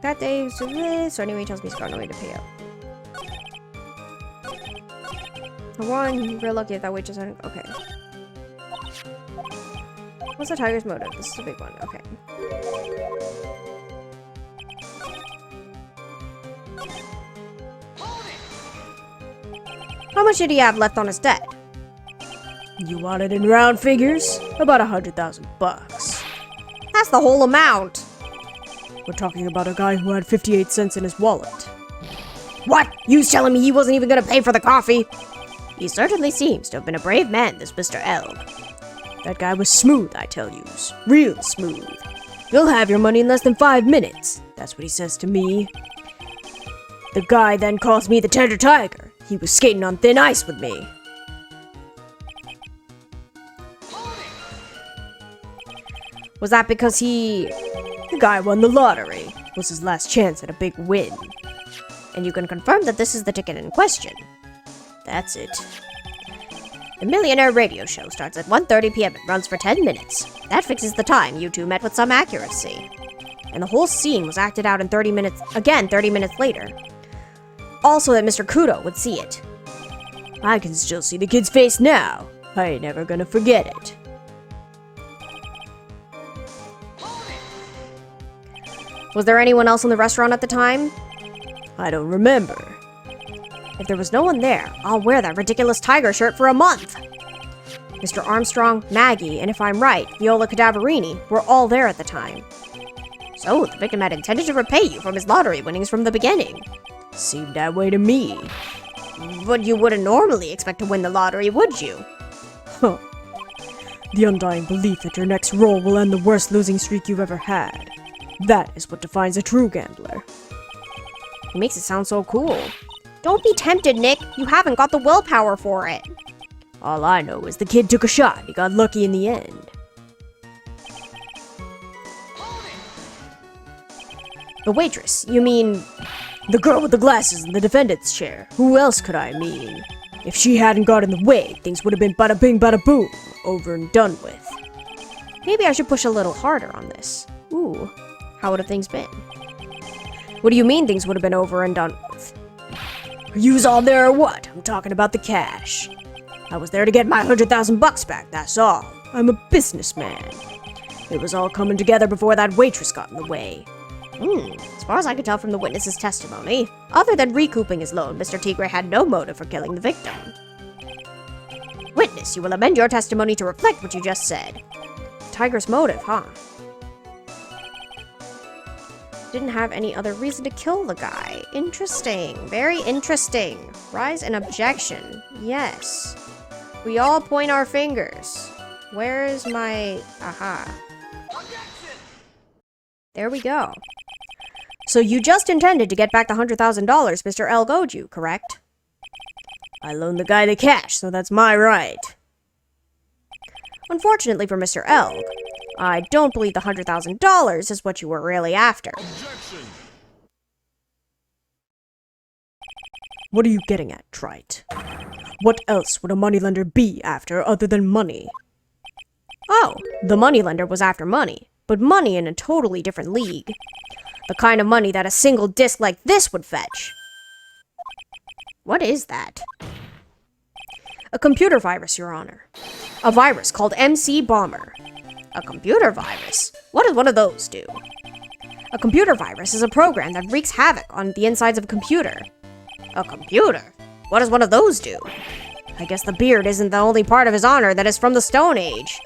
That day, so anyway, tells me he's got no way to pay out. For one, we're lucky that waitress hadn't. Okay. What's the tiger's motive? This is a big one. Okay. How much did he have left on his debt?
You want it in round figures? About $100,000.
That's the whole amount.
We're talking about a guy who had 58 cents in his wallet.
What? You telling me he wasn't even gonna pay for the coffee? He certainly seems to have been a brave man, this Mr. L.
That guy was smooth, I tell yous. Real smooth. You'll have your money in less than 5 minutes. That's what he says to me. The guy then calls me the Tender Tiger. He was skating on thin ice with me.
Was that because
the guy won the lottery? Was his last chance at a big win.
And you can confirm that this is the ticket in question?
That's it.
The Millionaire Radio Show starts at 1:30 p.m. and runs for 10 minutes. That fixes the time you two met with some accuracy. And the whole scene was acted out in 30 minutes, again 30 minutes later. Also that Mr. Kudo would see it.
I can still see the kid's face now. I ain't never gonna forget it.
Was there anyone else in the restaurant at the time?
I don't remember.
If there was no one there, I'll wear that ridiculous tiger shirt for a month. Mr. Armstrong, Maggie, and if I'm right, Viola Cadaverini were all there at the time. So, the victim had intended to repay you from his lottery winnings from the beginning.
Seemed that way to me.
But you wouldn't normally expect to win the lottery, would you?
Huh. The undying belief that your next roll will end the worst losing streak you've ever had. That is what defines a true gambler.
He makes it sound so cool. Don't be tempted, Nick. You haven't got the willpower for it.
All I know is the kid took a shot and he got lucky in the end.
The waitress, you mean...
The girl with the glasses in the defendant's chair. Who else could I mean? If she hadn't got in the way, things would have been bada bing bada boom. Over and done with.
Maybe I should push a little harder on this. Ooh, how would have things been? What do you mean things would have been over and done with?
Are yous all there or what? I'm talking about the cash. I was there to get my $100,000 back, that's all. I'm a businessman. It was all coming together before that waitress got in the way.
As far as I could tell from the witness's testimony, other than recouping his loan, Mr. Tigre had no motive for killing the victim. Witness, you will amend your testimony to reflect what you just said. Tiger's motive, huh? Didn't have any other reason to kill the guy. Interesting. Very interesting. Rise an objection. Yes. We all point our fingers. Where is my... Aha. There we go. So you just intended to get back the $100,000 Mr. L owed you, correct?
I loaned the guy the cash, so that's my right.
Unfortunately for Mr. L, I don't believe the $100,000 is what you were really after.
Objection!
What are you getting at, Trite? What else would a moneylender be after other than money?
Oh, the moneylender was after money, but money in a totally different league. The kind of money that a single disc like this would fetch. What is that? A computer virus, Your Honor. A virus called MC Bomber. A computer virus? What does one of those do? A computer virus is a program that wreaks havoc on the insides of a computer. A computer? What does one of those do? I guess the beard isn't the only part of his honor that is from the Stone Age.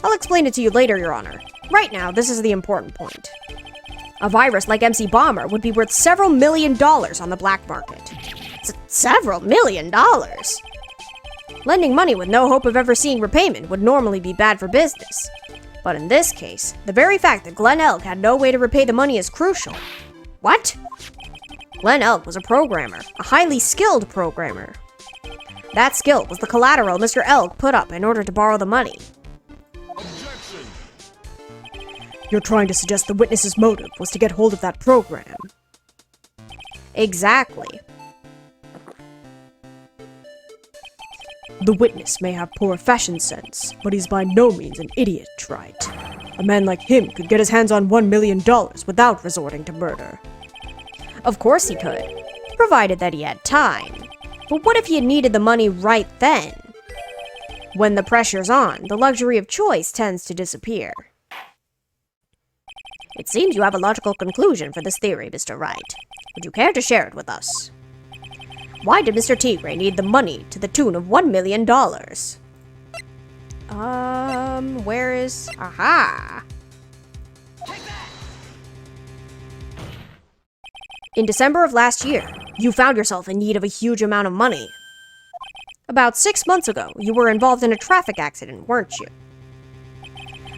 I'll explain it to you later, Your Honor. Right now, this is the important point. A virus like MC Bomber would be worth several $1 million on the black market. Several $1 million? Lending money with no hope of ever seeing repayment would normally be bad for business. But in this case, the very fact that Glenn Elk had no way to repay the money is crucial. What? Glenn Elk was a programmer, a highly skilled programmer. That skill was the collateral Mr. Elk put up in order to borrow the money.
Objection!
You're trying to suggest the witness's motive was to get hold of that program.
Exactly.
The witness may have poor fashion sense, but he's by no means an idiot, right? A man like him could get his hands on $1 million without resorting to murder.
Of course he could, provided that he had time. But what if he had needed the money right then? When the pressure's on, the luxury of choice tends to disappear. It seems you have a logical conclusion for this theory, Mr. Wright. Would you care to share it with us? Why did Mr. Tigre need the money to the tune of $1 million? Where is... Aha! In December of last year, you found yourself in need of a huge amount of money. About 6 months ago, you were involved in a traffic accident, weren't you?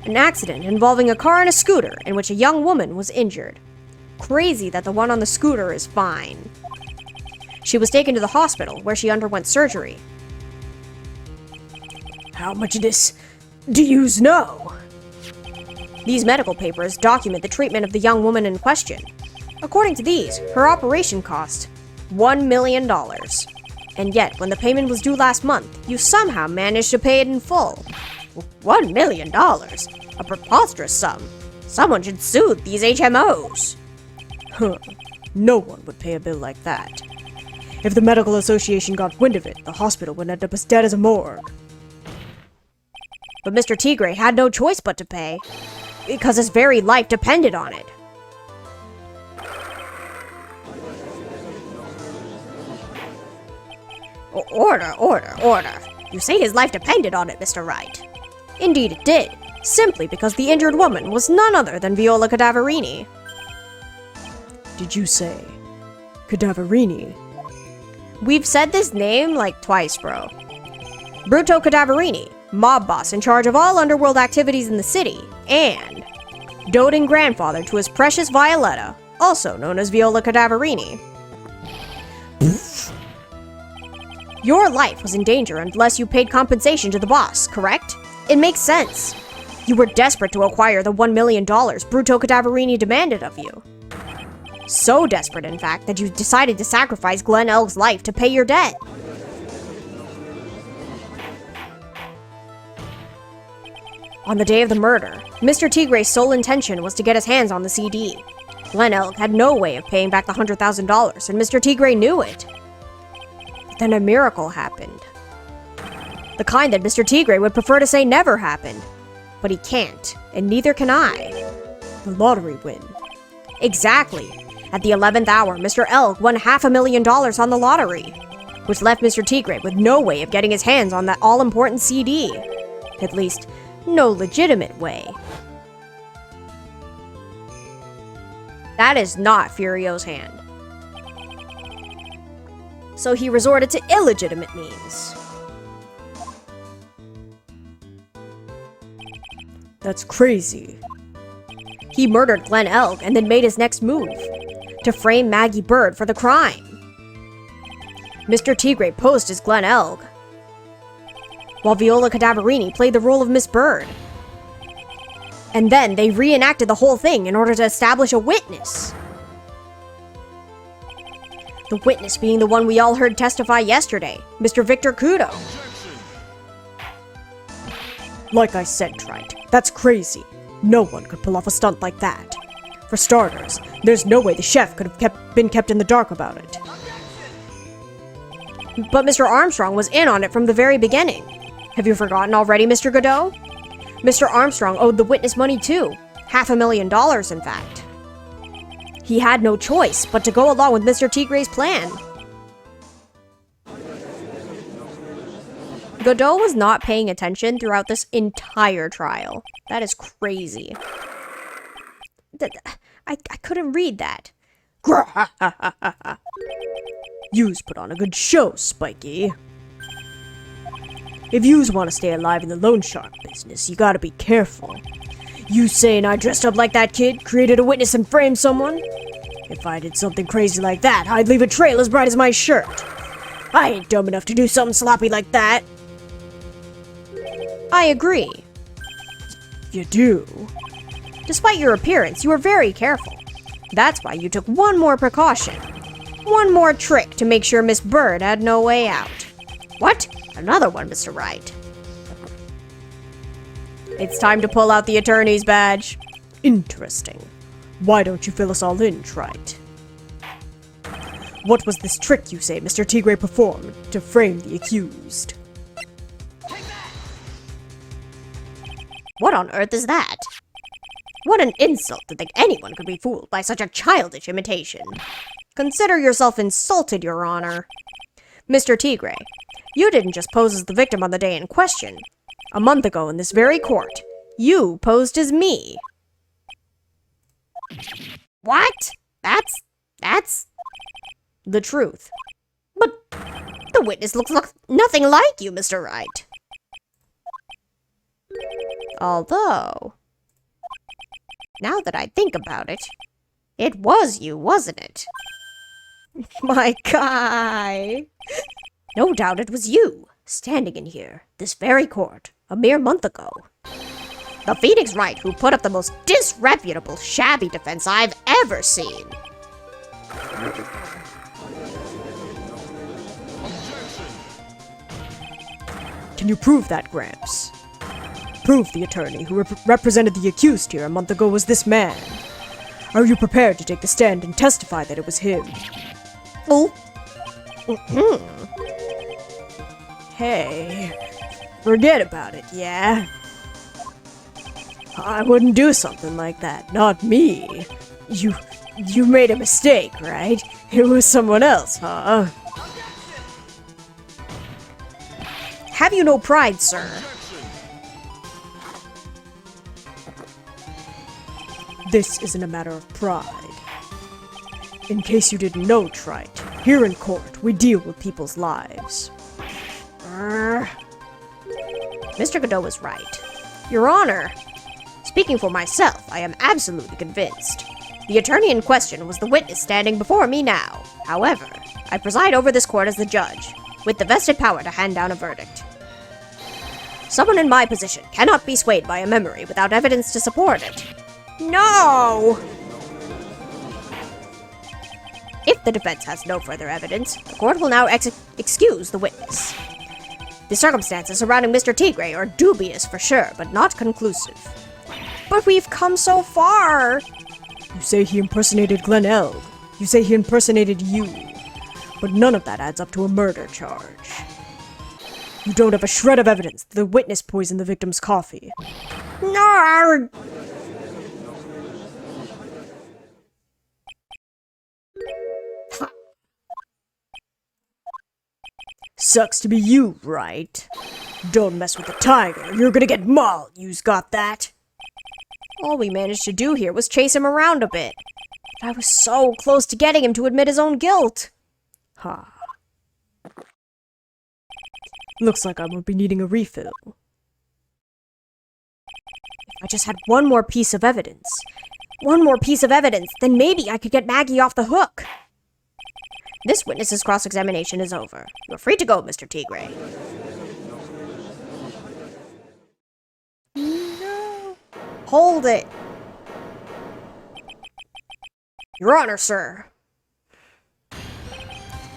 An accident involving a car and a scooter in which a young woman was injured. Crazy that the one on the scooter is fine. She was taken to the hospital where she underwent surgery.
How much of this do yous know?
These medical papers document the treatment of the young woman in question. According to these, her operation cost $1 million. And yet, when the payment was due last month, you somehow managed to pay it in full. $1 million? A preposterous sum. Someone should sue these HMOs.
Huh. No one would pay a bill like that. If the medical association got wind of it, the hospital would end up as dead as a morgue.
But Mr. Tigre had no choice but to pay, because his very life depended on it. Order. You say his life depended on it, Mr. Wright. Indeed it did, simply because the injured woman was none other than Viola Cadaverini.
Did you say Cadaverini?
We've said this name like twice, bro. Bruto Cadaverini, mob boss in charge of all underworld activities in the city, and doting grandfather to his precious Violetta, also known as Viola Cadaverini. Your life was in danger unless you paid compensation to the boss, correct? It makes sense. You were desperate to acquire the $1 million Bruto Cadaverini demanded of you. So desperate, in fact, that you decided to sacrifice Glenn Elk's life to pay your debt. On the day of the murder, Mr. Tigre's sole intention was to get his hands on the CD. Glenn Elk had no way of paying back the $100,000, and Mr. Tigre knew it. But then a miracle happened. The kind that Mr. Tigre would prefer to say never happened. But he can't, and neither can I.
The lottery win.
Exactly. At the 11th hour, Mr. Elk won $500,000 on the lottery, which left Mr. Tigre with no way of getting his hands on that all-important CD. At least, no legitimate way. That is not Furio's hand. So he resorted to illegitimate means.
That's crazy.
He murdered Glenn Elk and then made his next move, to frame Maggie Bird for the crime. Mr. Tigre posed as Glenn Elk, while Viola Cadaverini played the role of Miss Bird. And then they reenacted the whole thing in order to establish a witness. The witness being the one we all heard testify yesterday, Mr. Victor Kudo.
Like I said, Trite, that's crazy. No one could pull off a stunt like that. For starters, there's no way the chef could have been kept in the dark about it.
But Mr. Armstrong was in on it from the very beginning. Have you forgotten already, Mr. Godot? Mr. Armstrong owed the witness money too. $500,000, in fact. He had no choice but to go along with Mr. Tigre's plan. Godot was not paying attention throughout this entire trial. That is crazy. I couldn't read that.
Yous put on a good show, Spiky. If yous want to stay alive in the loan shark business, you gotta be careful. You saying I dressed up like that kid, created a witness and framed someone? If I did something crazy like that, I'd leave a trail as bright as my shirt. I ain't dumb enough to do something sloppy like that.
I agree.
You do?
Despite your appearance, you were very careful. That's why you took one more precaution. One more trick to make sure Miss Bird had no way out. What? Another one, Mr. Wright. It's time to pull out the attorney's badge.
Interesting. Why don't you fill us all in, Trite? What was this trick you say Mr. Tigre performed to frame the accused?
What on earth is that? What an insult to think anyone could be fooled by such a childish imitation. Consider yourself insulted, Your Honor. Mr. Tigre, you didn't just pose as the victim on the day in question. A month ago in this very court, you posed as me. What? That's the truth. But the witness looks nothing like you, Mr. Wright. Although, now that I think about it, it was you, wasn't it? My guy! No doubt it was you, standing in here, this very court, a mere month ago. The Phoenix Wright who put up the most disreputable, shabby defense I've ever seen.
Can you prove that, Gramps? Prove the attorney who represented the accused here a month ago was this man. Are you prepared to take the stand and testify that it was him?
Oh.
Hey, forget about it, yeah? I wouldn't do something like that, not me. You made a mistake, right? It was someone else, huh?
Have you no pride, sir?
This isn't a matter of pride. In case you didn't know, Trite, here in court, we deal with people's lives.
Mr. Godot was right. Your Honor, speaking for myself, I am absolutely convinced. The attorney in question was the witness standing before me now. However, I preside over this court as the judge, with the vested power to hand down a verdict. Someone in my position cannot be swayed by a memory without evidence to support it. No! If the defense has no further evidence, the court will now excuse the witness. The circumstances surrounding Mr. Tigre are dubious for sure, but not conclusive. But we've come so far!
You say he impersonated Glenelg. You say he impersonated you. But none of that adds up to a murder charge. You don't have a shred of evidence that the witness poisoned the victim's coffee.
No!
Sucks to be you, right? Don't mess with the tiger, you're gonna get mauled, you's got that?
All we managed to do here was chase him around a bit. I was so close to getting him to admit his own guilt.
Ha. Looks like I won't be needing a refill.
If I just had one more piece of evidence, then maybe I could get Maggie off the hook. This witness's cross-examination is over. You're free to go, Mr. Tigre. No. Hold it. Your Honor, sir.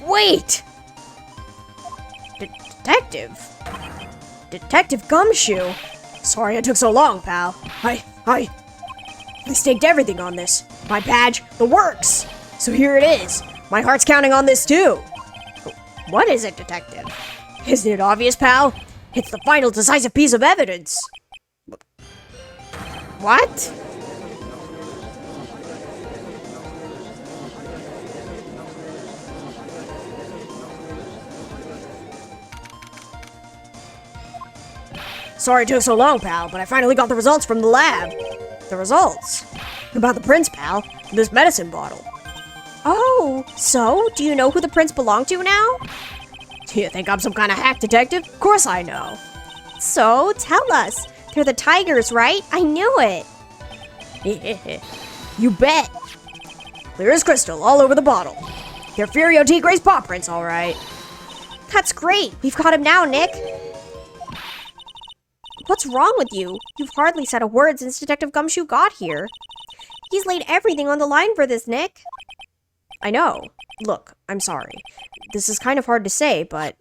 Wait! Detective? Detective Gumshoe? Sorry I took so long, pal. I staked everything on this. My badge, the works. So here it is. My heart's counting on this too. What is it, Detective? Isn't it obvious, pal? It's the final decisive piece of evidence. What? Sorry it took so long, pal, but I finally got the results from the lab. The results? About the prince, pal.
This medicine bottle.
Oh, so? Do you know who the prints belong to now?
Do you think I'm some kind of hack detective? Of course I know.
So, tell us. They're the tigers, right? I knew it.
You bet. Clear as crystal all over the bottle. They're Furio Tigre's paw prints, all right.
That's great. We've got him now, Nick. What's wrong with you? You've hardly said a word since Detective Gumshoe got here. He's laid everything on the line for this, Nick.
I know. Look, I'm sorry. This is kind of hard to say, but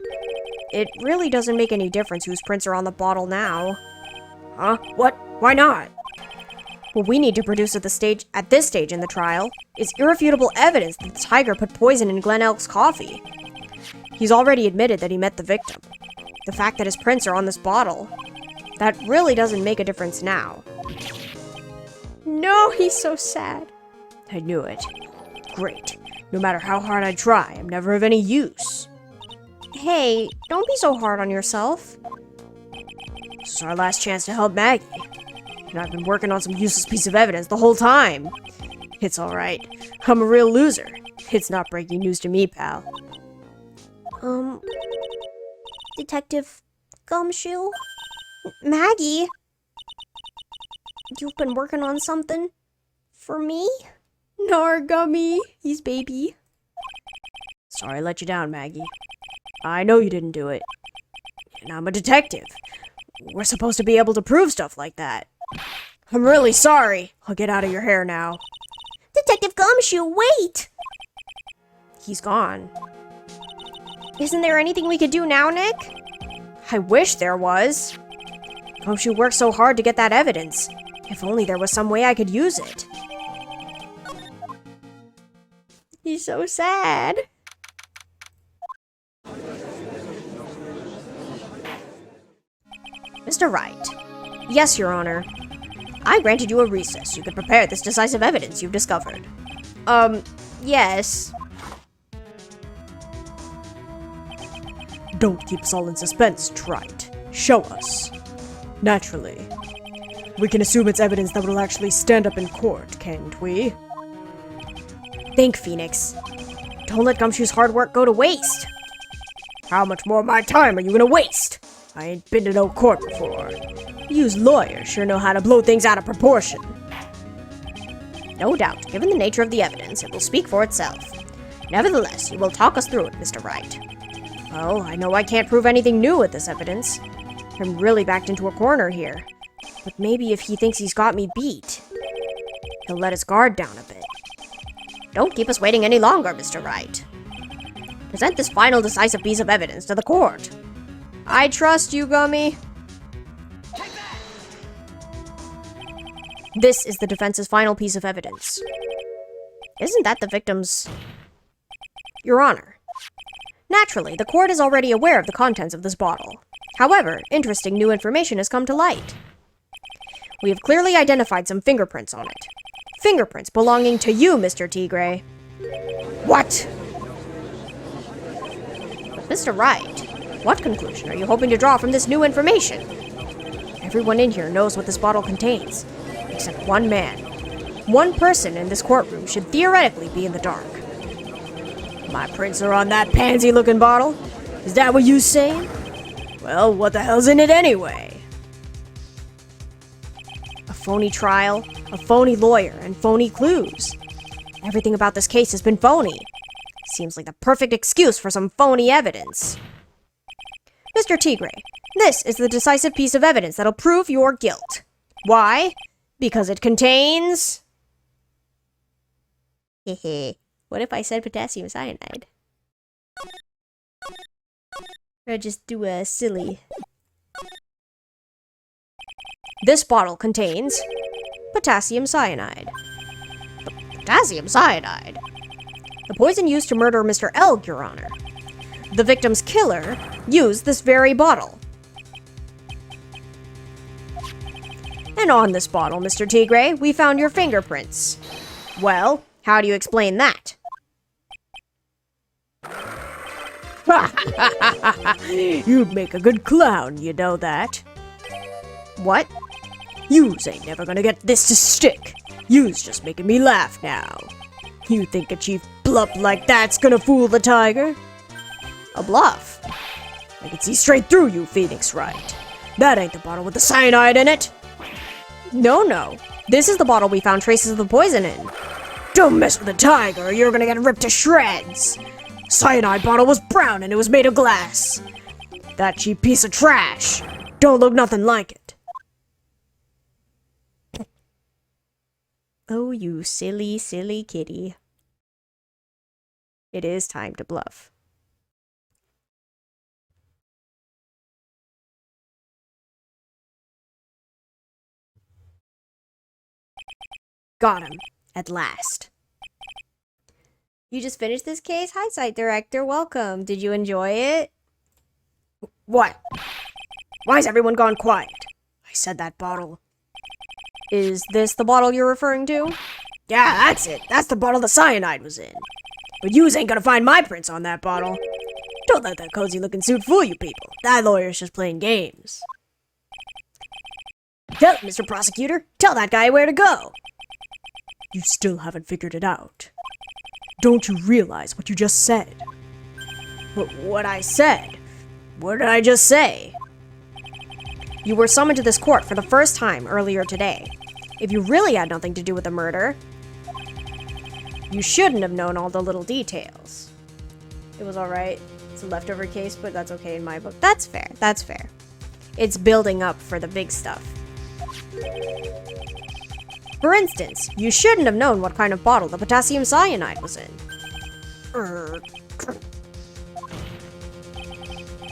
it really doesn't make any difference whose prints are on the bottle now. Huh? What? Why not? What we need to produce at this stage in the trial is irrefutable evidence that the tiger put poison in Glen Elk's coffee. He's already admitted that he met the victim. The fact that his prints are on this bottle, that really doesn't make a difference now.
No, he's so sad.
I knew it. Great. No matter how hard I try, I'm never of any use.
Hey, don't be so hard on yourself.
This is our last chance to help Maggie. And I've been working on some useless piece of evidence the whole time. It's alright. I'm a real loser. It's not breaking news to me, pal.
Detective Gumshoe? Maggie? You've been working on something? For me?
Nargummy, he's baby.
Sorry I let you down, Maggie. I know you didn't do it. And I'm a detective. We're supposed to be able to prove stuff like that. I'm really sorry. I'll get out of your hair now.
Detective Gumshoe, wait!
He's gone.
Isn't there anything we could do now, Nick?
I wish there was. Gumshoe worked so hard to get that evidence. If only there was some way I could use it.
He's so sad.
Mr. Wright. Yes, Your Honor. I granted you a recess. You could prepare this decisive evidence you've discovered. Yes.
Don't keep us all in suspense, Trite. Show us. Naturally. We can assume it's evidence that will actually stand up in court, can't we? Think, Phoenix. Don't let Gumshoe's hard work go to waste. How much more of my time are you gonna waste? I ain't been to no court before. Yous lawyers sure know how to blow things out of proportion.
No doubt, given the nature of the evidence, it will speak for itself. Nevertheless, you will talk us through it, Mr. Wright.
Well, I know I can't prove anything new with this evidence. I'm really backed into a corner here. But maybe if he thinks he's got me beat, he'll let his guard down a bit.
Don't keep us waiting any longer, Mr. Wright. Present this final decisive piece of evidence to the court.
I trust you, Gummy. This is the defense's final piece of evidence.
Isn't that the victim's...
Your Honor. Naturally, the court is already aware of the contents of this bottle. However, interesting new information has come to light. We have clearly identified some fingerprints on it. Fingerprints belonging to you, Mr. Tigre. What?
But Mr. Wright, what conclusion are you hoping to draw from this new information?
Everyone in here knows what this bottle contains, except one man. One person in this courtroom should theoretically be in the dark. My prints are on that pansy-looking bottle? Is that what you saying? Well, what the hell's in it anyway? A phony trial, a phony lawyer, and phony clues. Everything about this case has been phony. Seems like the perfect excuse for some phony evidence. Mr. Tigre, this is the decisive piece of evidence that'll prove your guilt. Why? Because it contains...
Hehe. What if I said potassium cyanide? Or just do a silly...
This bottle contains potassium cyanide.
Potassium cyanide?
The poison used to murder Mr. Elg, Your Honor. The victim's killer used this very bottle. And on this bottle, Mr. Tigre, we found your fingerprints. Well, how do you explain that? You'd make a good clown, you know that. What? Yous ain't never gonna get this to stick. You's just making me laugh now. You think a chief bluff like that's gonna fool the tiger?
A bluff?
I can see straight through you, Phoenix Wright. That ain't the bottle with the cyanide in it.
No. This is the bottle we found traces of the poison in.
Don't mess with the tiger or you're gonna get ripped to shreds. Cyanide bottle was brown and it was made of glass. That cheap piece of trash. Don't look nothing like it.
Oh, you silly, silly kitty. It is time to bluff. Got him. At last. You just finished this case? Hi, site director. Welcome. Did you enjoy it?
What? Why's everyone gone quiet? I said that bottle.
Is this the bottle you're referring to?
Yeah, that's it. That's the bottle the cyanide was in. But yous ain't gonna find my prints on that bottle. Don't let that cozy-looking suit fool you people. That lawyer's just playing games. Tell it, Mr. Prosecutor. Tell that guy where to go. You still haven't figured it out. Don't you realize what you just said? What I said? What did I just say?
You were summoned to this court for the first time earlier today. If you really had nothing to do with the murder, you shouldn't have known all the little details. It was alright. It's a leftover case, but that's okay in my book. That's fair. That's fair. It's building up for the big stuff. For instance, you shouldn't have known what kind of bottle the potassium cyanide was in.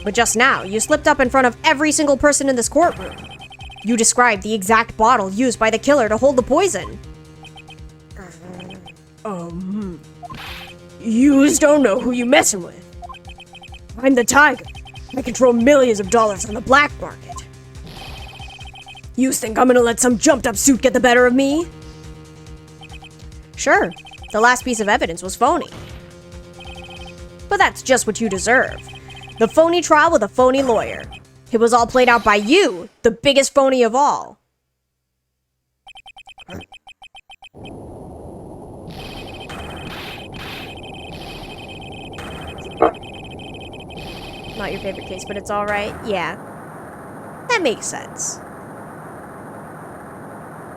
But just now, you slipped up in front of every single person in this courtroom. You described the exact bottle used by the killer to hold the poison.
Yous don't know who you messing with. I'm the tiger. I control millions of dollars on the black market. Yous think I'm gonna let some jumped-up suit get the better of me?
Sure, the last piece of evidence was phony. But that's just what you deserve. The phony trial with a phony lawyer. It was all played out by you, the biggest phony of all. Not your favorite case, but it's alright. Yeah. That makes sense.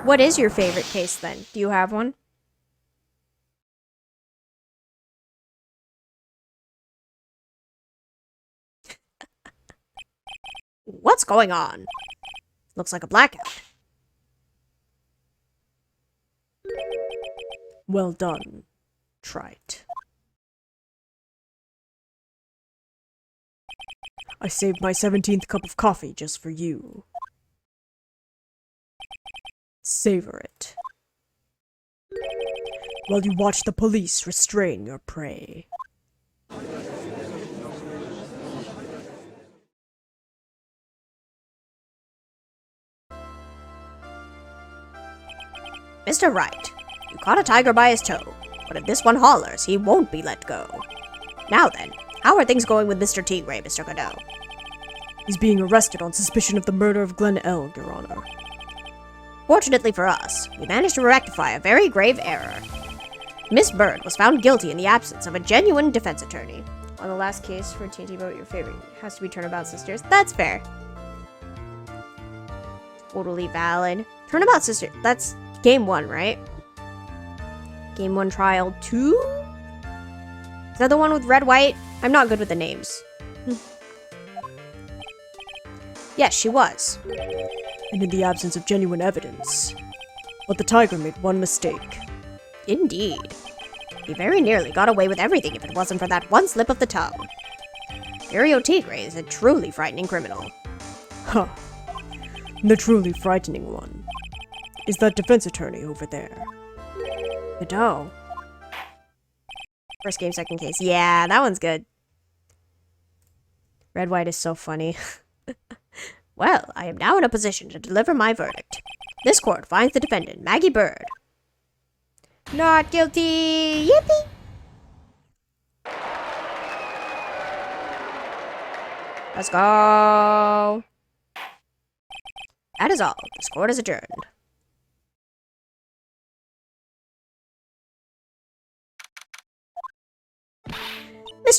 What is your favorite case then? Do you have one? What's going on? Looks like a blackout.
Well done, Trite. I saved my 17th cup of coffee just for you. Savor it. While you watch the police restrain your prey.
Mr. Wright, you caught a tiger by his toe, but if this one hollers, he won't be let go. Now then, how are things going with Mr. Tigray, Mr. Godot?
He's being arrested on suspicion of the murder of Glen Elg, Your Honor.
Fortunately for us, we managed to rectify a very grave error. Miss Bird was found guilty in the absence of a genuine defense attorney. On the last case for TNT Vote, your favorite has to be Turnabout Sisters. That's fair. Totally valid. Turnabout Sisters, that's game 1, right? Game 1 trial 2? Is that the one with red, white? I'm not good with the names. Yes, she was.
And in the absence of genuine evidence. But the tiger made one mistake.
Indeed. He very nearly got away with everything if it wasn't for that one slip of the tongue. Furio Tigre is a truly frightening criminal.
Huh. The truly frightening one is that defense attorney over there.
Godot. First game, second case. Yeah, that one's good. Red White is so funny. Well, I am now in a position to deliver my verdict. This court finds the defendant, Maggie Bird, not guilty. Yippee! Let's go. That is all. This court is adjourned.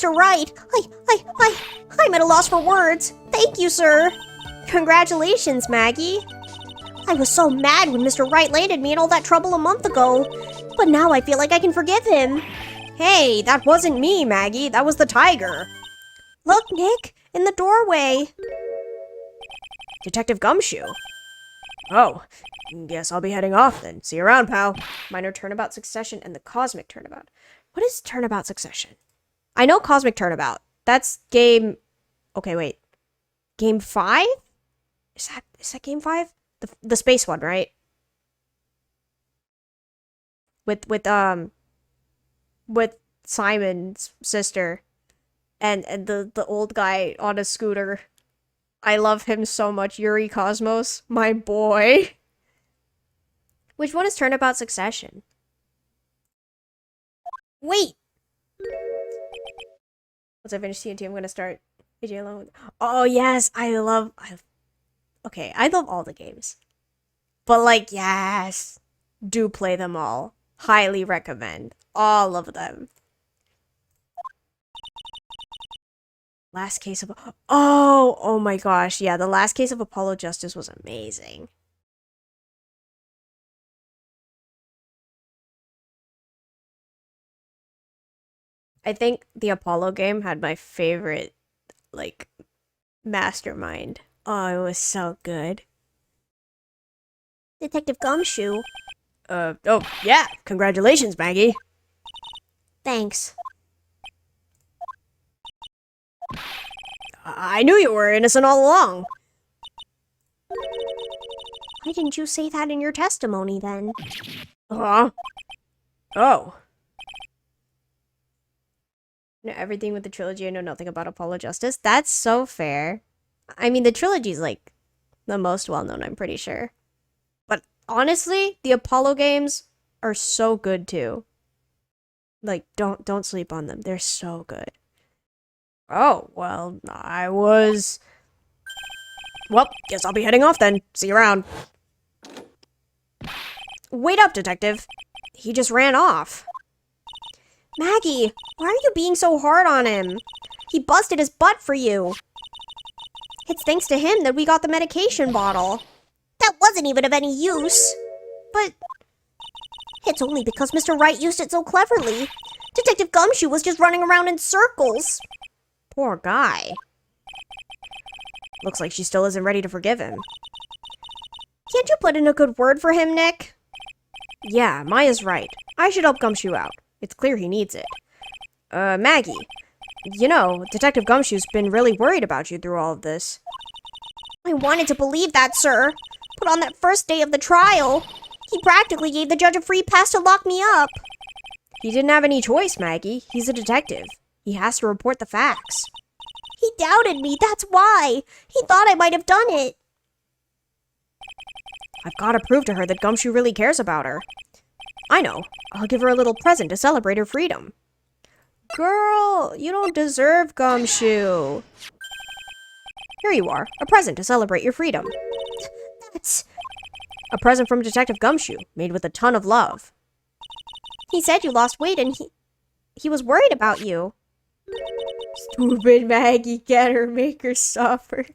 Mr. Wright, I'm at a loss for words. Thank you, sir. Congratulations, Maggie. I was so mad when Mr. Wright landed me in all that trouble a month ago, but now I feel like I can forgive him. Hey, that wasn't me, Maggie. That was the tiger. Look, Nick, in the doorway.
Detective Gumshoe. Oh, guess I'll be heading off then. See you around, pal.
Minor Turnabout Succession and the Cosmic Turnabout. What is Turnabout Succession? I know Cosmic Turnabout. That's game... Okay, wait. Game 5? Is that game 5? The space one, right? With Simon's sister and the old guy on a scooter. I love him so much. Yuri Cosmos, my boy. Which one is Turnabout Succession? Wait. Once I finish TNT, I'm gonna start AJ alone. Oh yes, okay, I love all the games. But like, yes. Do play them all. Highly recommend. All of them. Last Case of... Oh my gosh. Yeah, the Last Case of Apollo Justice was amazing. I think the Apollo game had my favorite, like, mastermind. Oh, it was so good. Detective Gumshoe.
Oh, yeah. Congratulations, Maggie.
Thanks.
I knew you were innocent all along.
Why didn't you say that in your testimony, then?
Huh? Oh.
Know everything with the trilogy. I know nothing about Apollo Justice. That's so fair. I mean, the trilogy's, like, the most well-known, I'm pretty sure. But honestly, the Apollo games are so good, too. Like, don't sleep on them. They're so good.
Oh, well, Well, guess I'll be heading off then. See you around.
Wait up, detective. He just ran off. Maggie, why are you being so hard on him? He busted his butt for you. It's thanks to him that we got the medication bottle. That wasn't even of any use. But it's only because Mr. Wright used it so cleverly. Detective Gumshoe was just running around in circles. Poor guy. Looks like she still isn't ready to forgive him. Can't you put in a good word for him, Nick? Yeah, Maya's right. I should help Gumshoe out. It's clear he needs it. Maggie, you know, Detective Gumshoe's been really worried about you through all of this. I wanted to believe that, sir. But on that first day of the trial, he practically gave the judge a free pass to lock me up. He didn't have any choice, Maggie. He's a detective. He has to report the facts. He doubted me, that's why. He thought I might have done it. I've got to prove to her that Gumshoe really cares about her. I know. I'll give her a little present to celebrate her freedom. Girl, you don't deserve Gumshoe. Here you are, a present to celebrate your freedom. That's... a present from Detective Gumshoe, made with a ton of love. He said you lost weight and he was worried about you. Stupid Maggie, get her, make her suffer.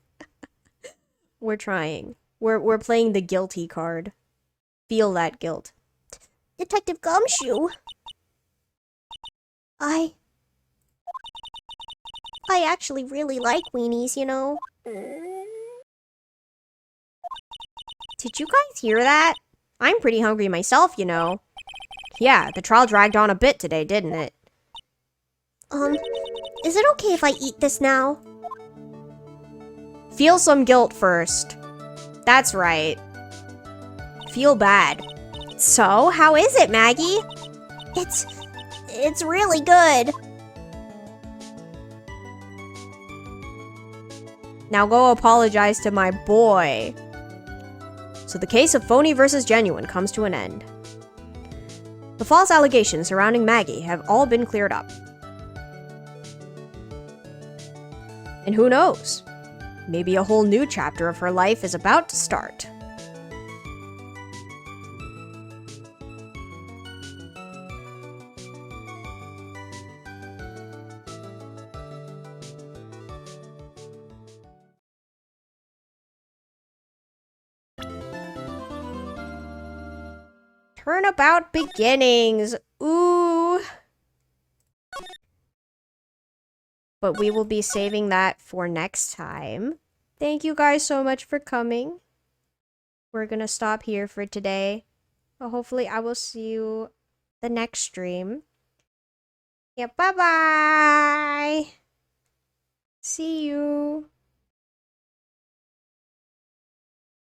We're trying. We're playing the guilty card. Feel that guilt. Detective Gumshoe. I actually really like weenies, you know. Did you guys hear that? I'm pretty hungry myself, you know. Yeah, the trial dragged on a bit today, didn't it? Is it okay if I eat this now? Feel some guilt first. That's right. Feel bad. So, how is it, Maggie? It's really good. Now go apologize to my boy. So the case of phony versus genuine comes to an end. The false allegations surrounding Maggie have all been cleared up. And who knows? Maybe a whole new chapter of her life is about to start. Turnabout beginnings. Ooh. But we will be saving that for next time. Thank you guys so much for coming. We're gonna stop here for today. But hopefully I will see you the next stream. Yeah, bye-bye. See you.